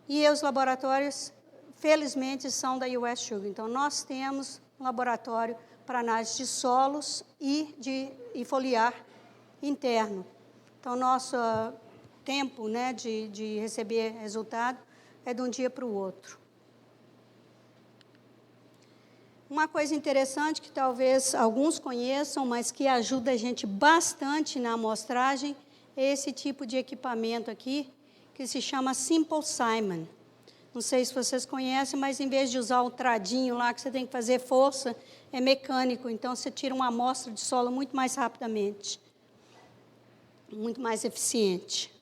E os laboratórios, felizmente, são da US Sugar. Então, nós temos um laboratório para análise de solos e foliar interno. Então, nosso tempo, né, de receber resultado é de um dia para o outro. Uma coisa interessante que talvez alguns conheçam, mas que ajuda a gente bastante na amostragem, é esse tipo de equipamento aqui, que se chama Simple Simon. Não sei se vocês conhecem, mas em vez de usar o tradinho lá, que você tem que fazer força, é mecânico. Então, você tira uma amostra de solo muito mais rapidamente, muito mais eficiente.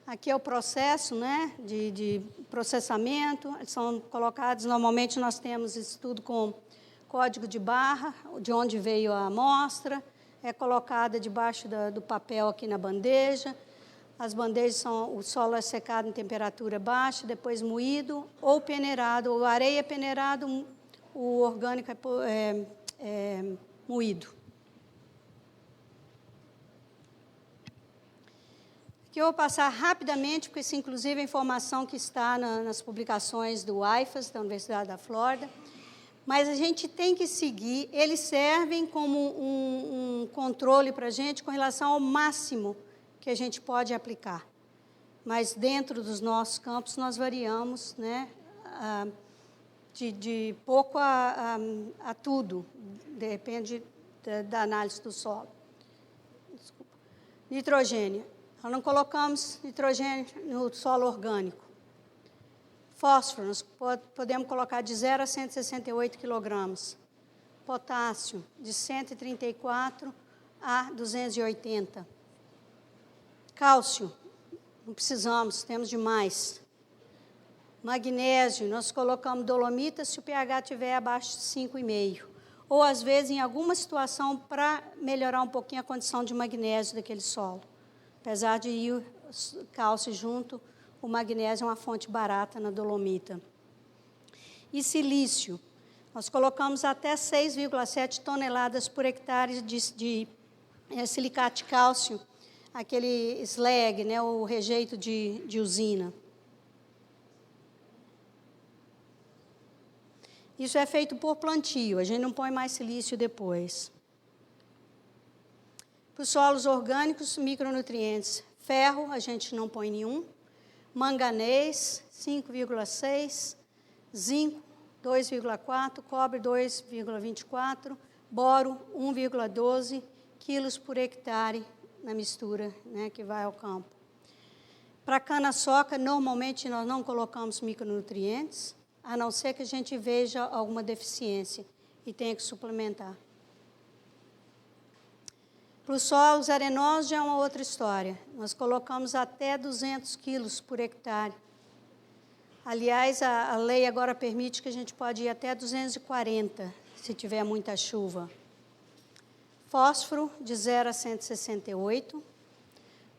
Aqui é o processo, né, de processamento. São colocados, normalmente nós temos isso tudo com código de barra, de onde veio a amostra, é colocada debaixo do papel aqui na bandeja. As bandejas o solo é secado em temperatura baixa, depois moído ou peneirado, ou areia peneirado, o orgânico é moído. Aqui eu vou passar rapidamente, porque isso inclusive é informação que está nas publicações do IFAS, da Universidade da Flórida, mas a gente tem que seguir, eles servem como um controle para a gente com relação ao máximo que a gente pode aplicar. Mas dentro dos nossos campos nós variamos, né, de pouco a tudo, depende da análise do solo. Desculpa. Nitrogênio. Nós não colocamos nitrogênio no solo orgânico. Fósforo, nós podemos colocar de 0 a 168 quilogramas. Potássio, de 134 a 280. Cálcio, não precisamos, temos demais. Magnésio, nós colocamos dolomita se o pH estiver abaixo de 5,5. Ou, às vezes, em alguma situação, para melhorar um pouquinho a condição de magnésio daquele solo. Apesar de ir o cálcio junto, o magnésio é uma fonte barata na dolomita. E silício, nós colocamos até 6,7 toneladas por hectare de silicate de cálcio, aquele slag, né, o rejeito de usina. Isso é feito por plantio, a gente não põe mais silício depois. Para os solos orgânicos, micronutrientes. Ferro, a gente não põe nenhum. Manganês, 5,6. Zinco, 2,4. Cobre, 2,24. Boro, 1,12 quilos por hectare na mistura, né, que vai ao campo. Para cana-soca, normalmente nós não colocamos micronutrientes, a não ser que a gente veja alguma deficiência e tenha que suplementar. Para os solos arenosos já é uma outra história. Nós colocamos até 200 quilos por hectare. Aliás, a lei agora permite que a gente pode ir até 240, se tiver muita chuva. Fósforo, de 0 a 168.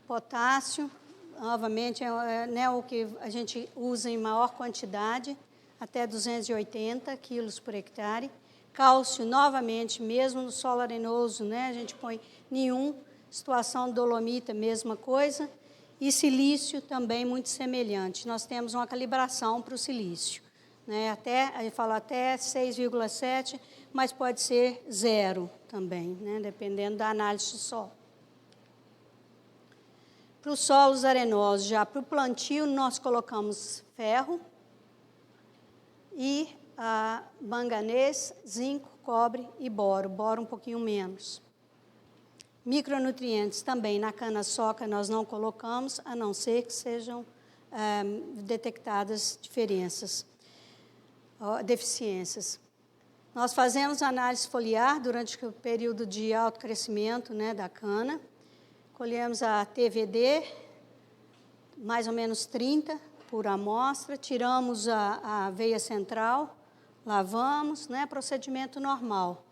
Potássio, novamente, né, o que a gente usa em maior quantidade, até 280 quilos por hectare. Cálcio, novamente, mesmo no solo arenoso, né, a gente põe nenhum. Situação dolomita, mesma coisa. E silício também muito semelhante. Nós temos uma calibração para o silício, né, a gente fala até 6,7, mas pode ser 0 também, né, dependendo da análise do solo. Para os solos arenosos, já para o plantio, nós colocamos ferro e manganês, zinco, cobre e boro. Boro um pouquinho menos. Micronutrientes também na cana-soca nós não colocamos, a não ser que sejam detectadas deficiências. Nós fazemos análise foliar durante o período de alto crescimento, né, da cana. Colhemos a TVD, mais ou menos 30 por amostra, tiramos a veia central, lavamos, né, procedimento normal.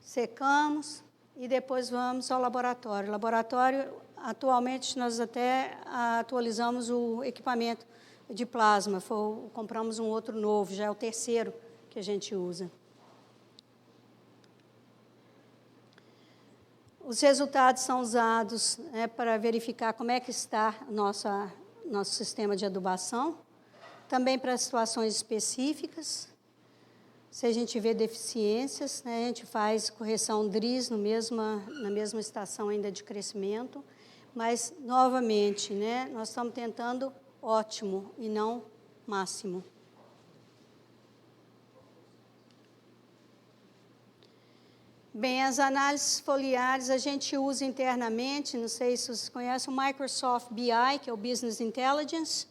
Secamos e depois vamos ao laboratório. Laboratório, atualmente, nós até atualizamos o equipamento de plasma, compramos um outro novo, já é o terceiro que a gente usa. Os resultados são usados, né, para verificar como é que está nosso sistema de adubação, também para situações específicas. Se a gente vê deficiências, né, a gente faz correção DRIS na mesma estação ainda de crescimento, mas, novamente, né, nós estamos tentando ótimo e não máximo. Bem, as análises foliares a gente usa internamente, não sei se vocês conhecem o Microsoft BI, que é o Business Intelligence,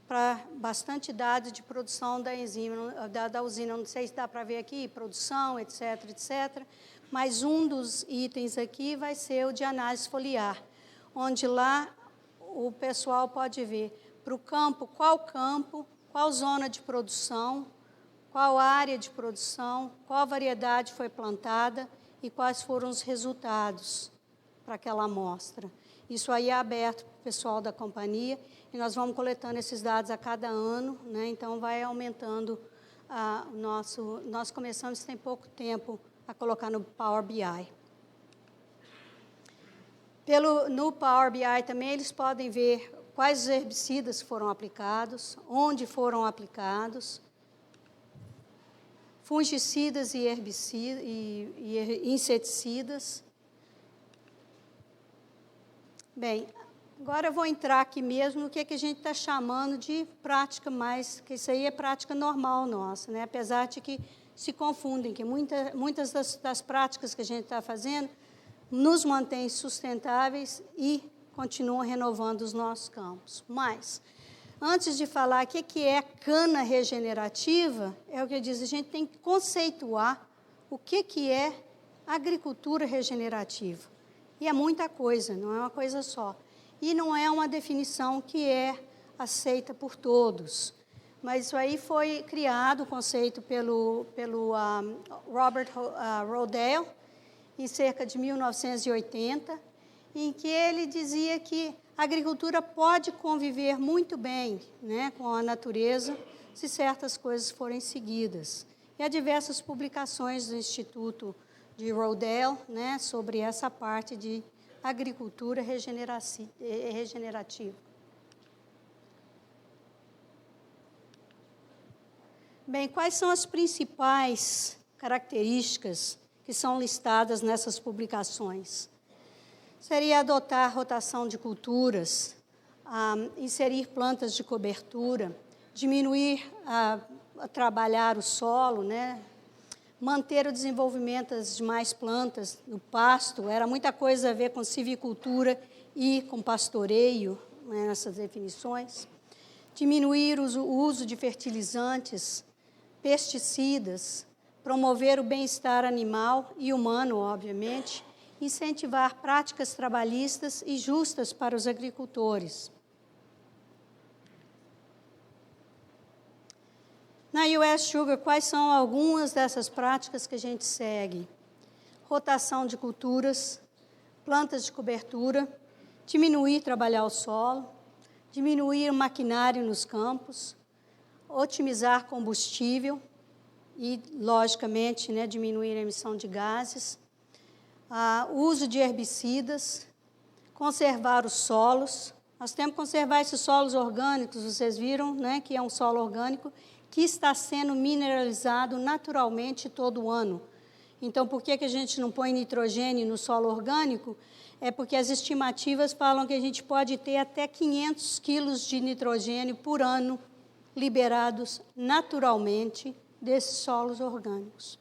para bastante dados de produção da enzima, da usina, não sei se dá para ver aqui, produção, etc., etc., mas um dos itens aqui vai ser o de análise foliar, onde lá o pessoal pode ver para o campo, qual zona de produção, qual área de produção, qual variedade foi plantada e quais foram os resultados para aquela amostra. Isso aí é aberto para o pessoal da companhia e nós vamos coletando esses dados a cada ano, né? Então vai aumentando nós começamos tem pouco tempo a colocar no Power BI. No Power BI também eles podem ver quais herbicidas foram aplicados, onde foram aplicados, fungicidas e herbicidas e inseticidas. Bem, agora eu vou entrar aqui mesmo no que a gente está chamando de prática mais, que isso aí é prática normal nossa, né? Apesar de que se confundem, que muitas das práticas que a gente está fazendo nos mantém sustentáveis e continuam renovando os nossos campos. Mas, antes de falar o que é cana regenerativa, é o que eu disse, a gente tem que conceituar o que é agricultura regenerativa. E é muita coisa, não é uma coisa só. e não é uma definição que é aceita por todos. Mas isso aí foi criado, o conceito, pelo Robert Rodale, em cerca de 1980, em que ele dizia que a agricultura pode conviver muito bem, né, com a natureza, se certas coisas forem seguidas. E há diversas publicações do Instituto de Rodale, né, sobre essa parte de agricultura regenerativa. Bem, quais são as principais características que são listadas nessas publicações? Seria adotar rotação de culturas, inserir plantas de cobertura, diminuir, trabalhar o solo, né? Manter o desenvolvimento das demais plantas no pasto, era muita coisa a ver com silvicultura e com pastoreio, né, nessas definições. Diminuir o uso de fertilizantes, pesticidas, promover o bem-estar animal e humano, obviamente, incentivar práticas trabalhistas e justas para os agricultores. Na US Sugar, quais são algumas dessas práticas que a gente segue? Rotação de culturas, plantas de cobertura, diminuir trabalhar o solo, diminuir o maquinário nos campos, otimizar combustível e, logicamente, né, diminuir a emissão de gases, uso de herbicidas, conservar os solos. Nós temos que conservar esses solos orgânicos, vocês viram, né, que é um solo orgânico que está sendo mineralizado naturalmente todo ano. Então, por que a gente não põe nitrogênio no solo orgânico? É porque as estimativas falam que a gente pode ter até 500 quilos de nitrogênio por ano liberados naturalmente desses solos orgânicos.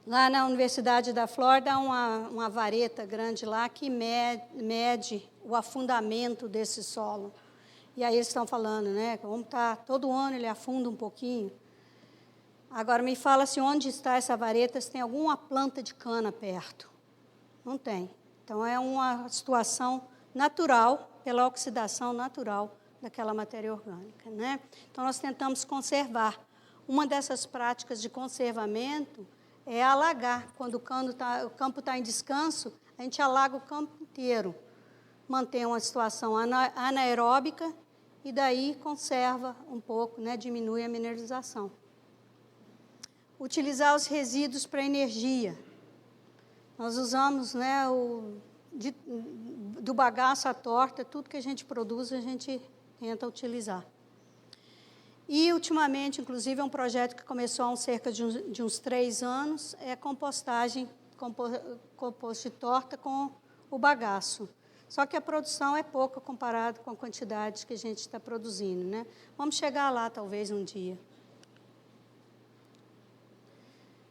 Lá na Universidade da Flórida, há uma vareta grande lá que mede o afundamento desse solo. E aí eles estão falando, né, como tá, todo ano ele afunda um pouquinho. Agora, me fala se onde está essa vareta, se tem alguma planta de cana perto. Não tem. Então, é uma situação natural, pela oxidação natural daquela matéria orgânica, né? Então, nós tentamos conservar. Uma dessas práticas de conservamento é alagar. Quando o campo está em descanso, a gente alaga o campo inteiro. Mantém uma situação anaeróbica e daí conserva um pouco, né, diminui a mineralização. Utilizar os resíduos para energia. Nós usamos, né, do bagaço à torta, tudo que a gente produz, a gente tenta utilizar. E, ultimamente, inclusive, é um projeto que começou há cerca de uns 3 anos, é compostagem, composto de torta com o bagaço. Só que a produção é pouca comparado com a quantidade que a gente está produzindo, né? Vamos chegar lá, talvez, um dia.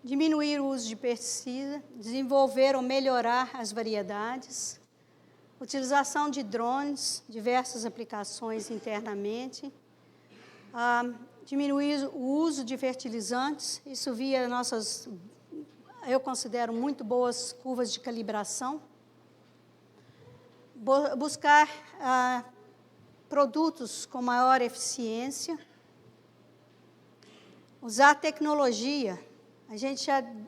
Diminuir o uso de pesticida, desenvolver ou melhorar as variedades, utilização de drones, diversas aplicações internamente, diminuir o uso de fertilizantes, isso via nossas, eu considero, muito boas curvas de calibração, buscar produtos com maior eficiência, usar tecnologia. A gente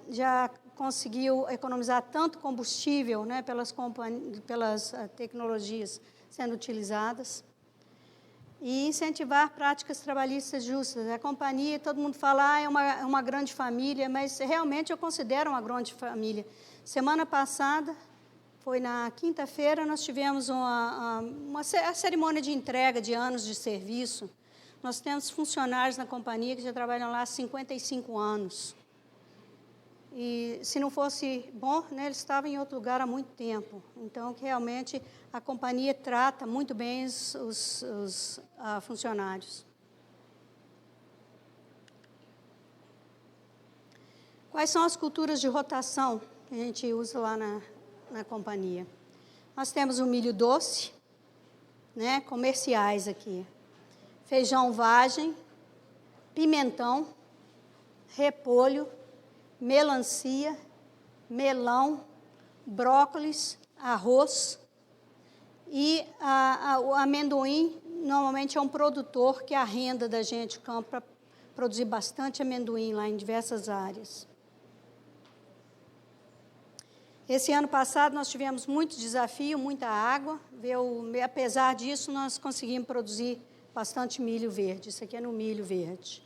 já conseguiu economizar tanto combustível, né, pelas tecnologias sendo utilizadas, e incentivar práticas trabalhistas justas. A companhia, todo mundo fala, é uma grande família, mas realmente eu considero uma grande família. Semana passada, foi na quinta-feira, nós tivemos a cerimônia de entrega de anos de serviço. Nós temos funcionários na companhia que já trabalham lá há 55 anos. E se não fosse bom, né, eles estavam em outro lugar há muito tempo. Então, realmente, a companhia trata muito bem os funcionários. Quais são as culturas de rotação que a gente usa lá na companhia? Nós temos o milho doce, né, comerciais aqui. Feijão vagem, pimentão, repolho, melancia, melão, brócolis, arroz, E o amendoim, normalmente, é um produtor que arrenda da gente o campo para produzir bastante amendoim lá em diversas áreas. Esse ano passado, nós tivemos muito desafio, muita água. Apesar disso, nós conseguimos produzir bastante milho verde. Isso aqui é no milho verde.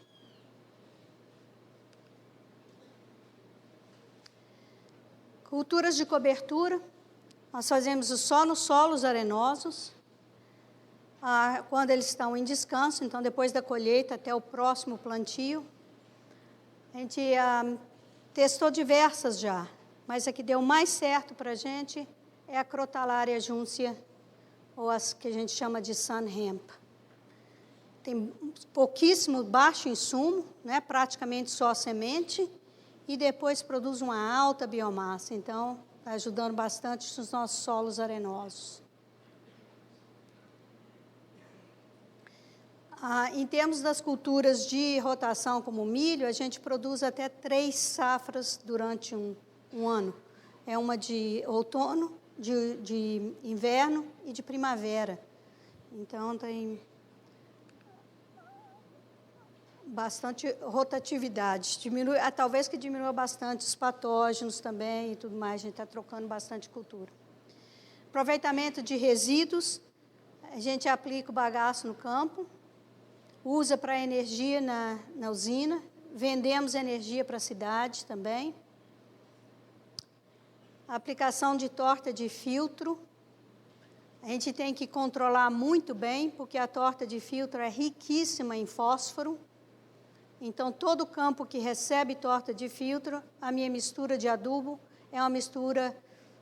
Culturas de cobertura. Nós fazemos só nos solos arenosos, quando eles estão em descanso, então depois da colheita até o próximo plantio. A gente testou diversas já, mas a que deu mais certo para a gente é a Crotalaria juncea, ou as que a gente chama de sun hemp. Tem pouquíssimo, baixo insumo, né, praticamente só semente, e depois produz uma alta biomassa, então está ajudando bastante os nossos solos arenosos. Em termos das culturas de rotação, como o milho, a gente produz até 3 safras durante um ano. É uma de outono, de inverno e de primavera. Então, tem bastante rotatividade. Talvez que diminua bastante os patógenos também e tudo mais. A gente está trocando bastante cultura. Aproveitamento de resíduos. A gente aplica o bagaço no campo. Usa para energia na usina. Vendemos energia para a cidade também. Aplicação de torta de filtro. A gente tem que controlar muito bem, porque a torta de filtro é riquíssima em fósforo. Então, todo campo que recebe torta de filtro, a minha mistura de adubo é uma mistura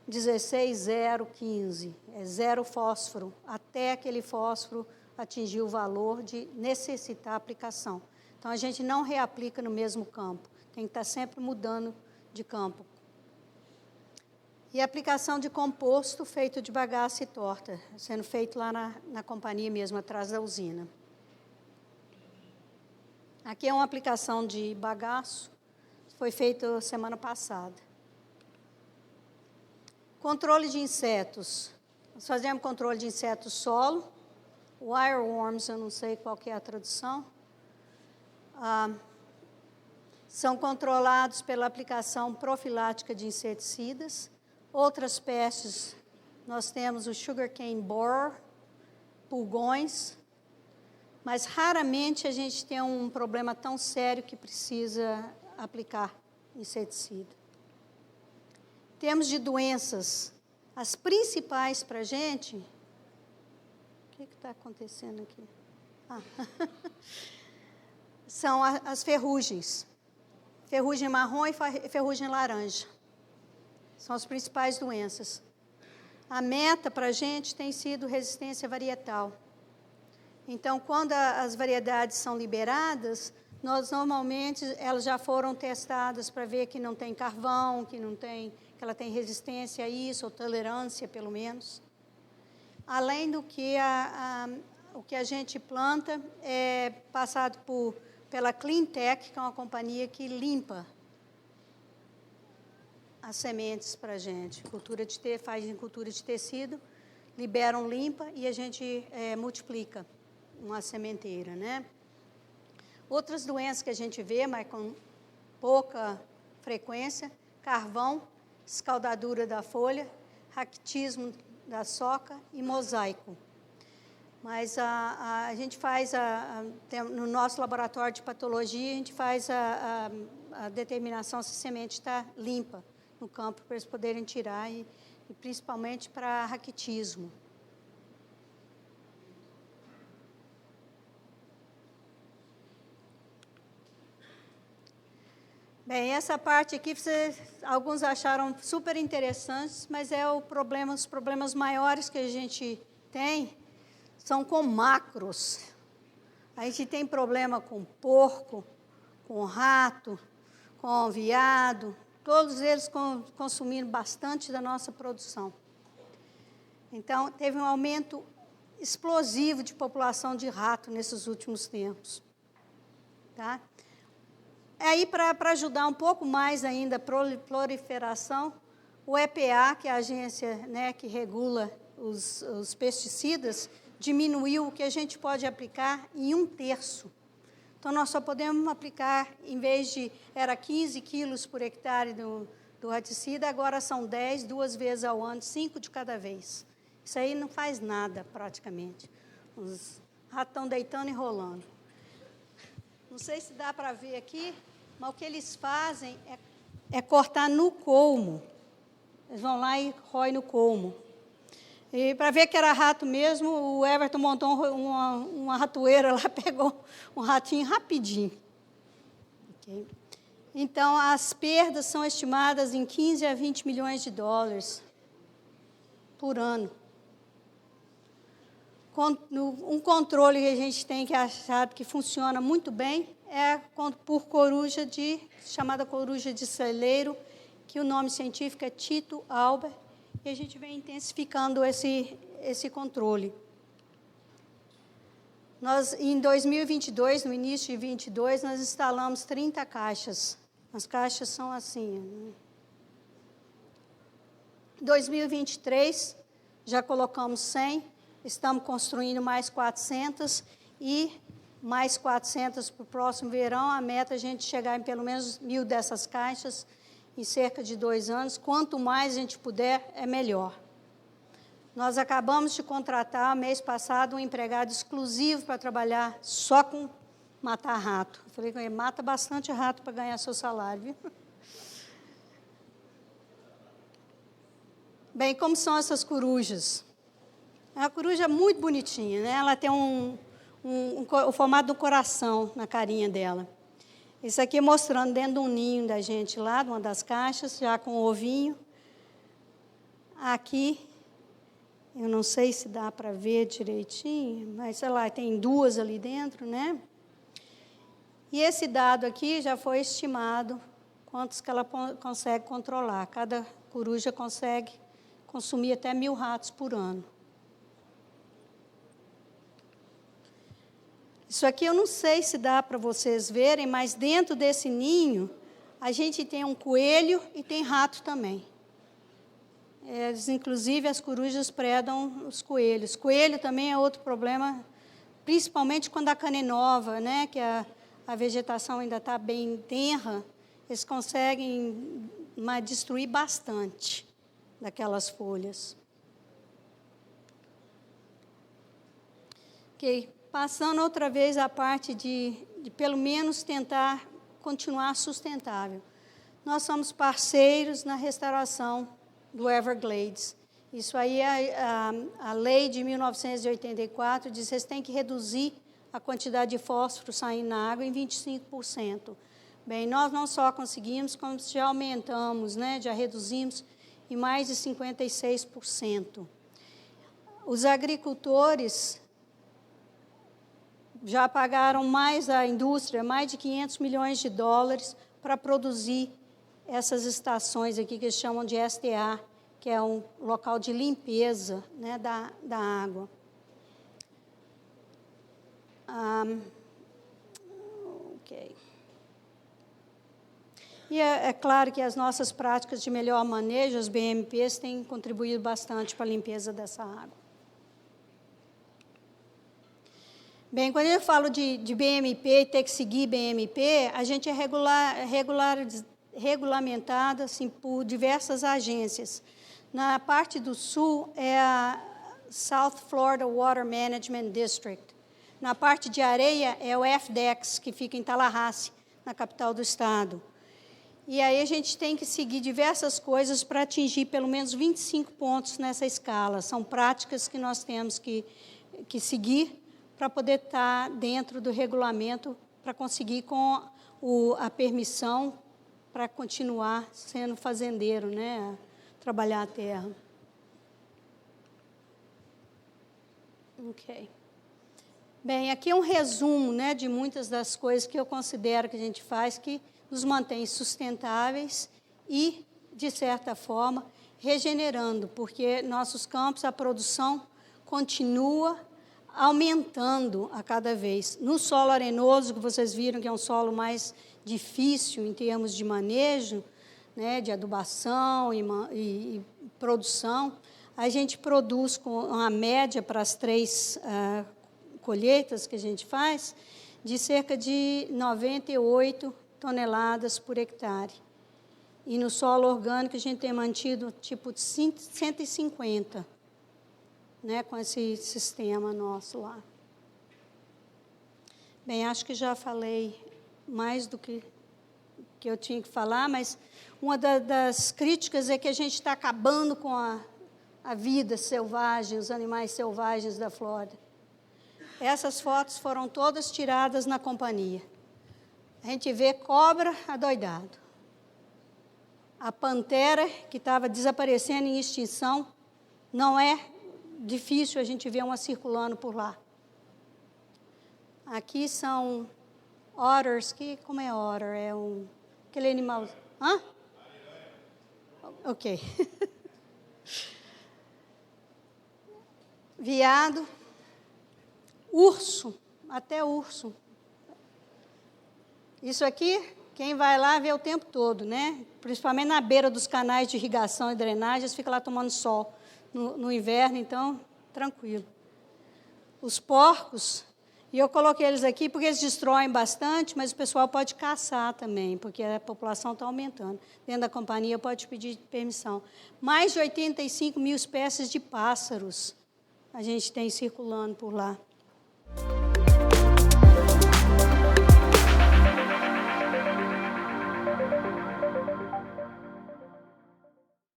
16-0-15. É 0 fósforo, até aquele fósforo atingir o valor de necessitar aplicação. Então, a gente não reaplica no mesmo campo. Tem que estar sempre mudando de campo. E a aplicação de composto feito de bagaço e torta, sendo feito lá na companhia mesmo, atrás da usina. Aqui é uma aplicação de bagaço, foi feito semana passada. Controle de insetos. Nós fazemos controle de insetos solo, wireworms, eu não sei qual que é a tradução. São controlados pela aplicação profilática de inseticidas. Outras pestes, nós temos o sugarcane borer, pulgões, mas raramente a gente tem um problema tão sério que precisa aplicar inseticida. Em termos de doenças, as principais para a gente... O que está acontecendo aqui? São as ferrugens. Ferrugem marrom e ferrugem laranja. São as principais doenças. A meta para a gente tem sido resistência varietal. Então, quando as variedades são liberadas, normalmente, elas já foram testadas para ver que não tem carvão, que ela tem resistência a isso, ou tolerância, pelo menos. Além do que o que a gente planta é passado pela Cleantech, que é uma companhia que limpa as sementes para a gente. Faz cultura de tecido, liberam limpa e a gente multiplica uma sementeira, né? Outras doenças que a gente vê, mas com pouca frequência, carvão, escaldadura da folha, ractismo da soca e mosaico. Mas a gente faz, no nosso laboratório de patologia, a gente faz a determinação se a semente está limpa no campo, para eles poderem tirar, e principalmente para ractismo. Bem, essa parte aqui, alguns acharam super interessantes, mas os problemas maiores que a gente tem são com macros. A gente tem problema com porco, com rato, com veado, todos eles consumindo bastante da nossa produção. Então, teve um aumento explosivo de população de rato nesses últimos tempos. Tá? Aí, para ajudar um pouco mais ainda a proliferação, o EPA, que é a agência, né, que regula os pesticidas, diminuiu o que a gente pode aplicar em 1/3. Então, nós só podemos aplicar, em vez de, era 15 quilos por hectare do raticida, agora são 10, 2 vezes ao ano, 5 de cada vez. Isso aí não faz nada, praticamente. Os ratos estão deitando e rolando. Não sei se dá para ver aqui, mas o que eles fazem é cortar no colmo. Eles vão lá e roem no colmo. E para ver que era rato mesmo, o Everton montou uma ratoeira lá, pegou um ratinho rapidinho. Okay. Então, as perdas são estimadas em 15 a 20 milhões de dólares por ano. Um controle que a gente tem que achar que funciona muito bem é por coruja chamada coruja de celeiro, que o nome científico é Tito alba, e a gente vem intensificando esse controle. Nós, em 2022, no início de 2022, nós instalamos 30 caixas. As caixas são assim. Em 2023, já colocamos 100, estamos construindo mais 400 e mais 400 para o próximo verão. A meta é a gente chegar em pelo menos 1.000 dessas caixas em cerca de 2 anos. Quanto mais a gente puder, é melhor. Nós acabamos de contratar, mês passado, um empregado exclusivo para trabalhar só com matar rato. Eu falei com ele, mata bastante rato para ganhar seu salário, viu? Bem, como são essas corujas? É uma coruja muito bonitinha, né? Ela tem o formato do coração na carinha dela. Isso aqui mostrando dentro de um ninho da gente lá, de uma das caixas, já com o ovinho. Aqui, eu não sei se dá para ver direitinho, mas sei lá, tem 2 ali dentro, né? E esse dado aqui já foi estimado, quantos que ela consegue controlar. Cada coruja consegue consumir até 1.000 ratos por ano. Isso aqui eu não sei se dá para vocês verem, mas dentro desse ninho, a gente tem um coelho e tem rato também. Inclusive, as corujas predam os coelhos. Coelho também é outro problema, principalmente quando a cana é nova, né, que a vegetação ainda está bem tenra, eles conseguem destruir bastante daquelas folhas. Ok, passando outra vez a parte de pelo menos tentar continuar sustentável. Nós somos parceiros na restauração do Everglades. Isso aí, a lei de 1984 diz que vocês têm que reduzir a quantidade de fósforo saindo na água em 25%. Bem, nós não só conseguimos, como já aumentamos, né, já reduzimos em mais de 56%. Os agricultores já pagaram mais à indústria, mais de 500 milhões de dólares para produzir essas estações aqui que eles chamam de STA, que é um local de limpeza, né, da água. Ok. E é claro que as nossas práticas de melhor manejo, os BMPs, têm contribuído bastante para a limpeza dessa água. Bem, quando eu falo de BMP e ter que seguir BMP, a gente é regulamentado assim, por diversas agências. Na parte do sul é a South Florida Water Management District. Na parte de areia é o FDEX, que fica em Tallahassee, na capital do estado. E aí a gente tem que seguir diversas coisas para atingir pelo menos 25 pontos nessa escala. São práticas que nós temos que seguir para poder estar dentro do regulamento, para conseguir com a permissão para continuar sendo fazendeiro, né, trabalhar a terra. Ok. Bem, aqui é um resumo, né, de muitas das coisas que eu considero que a gente faz que nos mantém sustentáveis e, de certa forma, regenerando, porque nossos campos, a produção continua aumentando a cada vez. No solo arenoso, que vocês viram que é um solo mais difícil em termos de manejo, né, de adubação e produção, A gente produz com uma média para as 3 colheitas que a gente faz, de cerca de 98 toneladas por hectare. E no solo orgânico a gente tem mantido tipo de 150, né, com esse sistema nosso lá. Bem, acho que já falei mais do que eu tinha que falar, mas uma das críticas é que a gente está acabando com a vida selvagem, os animais selvagens da Flórida. Essas fotos foram todas tiradas na companhia. A gente vê cobra adoidado. A pantera, que estava desaparecendo em extinção, não é difícil a gente ver uma circulando por lá. Aqui são otters, como é otter? É aquele animal... Hã? Ok. Veado, urso, até urso. Isso aqui, quem vai lá vê o tempo todo, né? Principalmente na beira dos canais de irrigação e drenagem, eles ficam lá tomando sol no inverno, então, tranquilo. Os porcos, e eu coloquei eles aqui porque eles destroem bastante, mas o pessoal pode caçar também, porque a população está aumentando. Dentro da companhia pode pedir permissão. Mais de 85 mil espécies de pássaros a gente tem circulando por lá.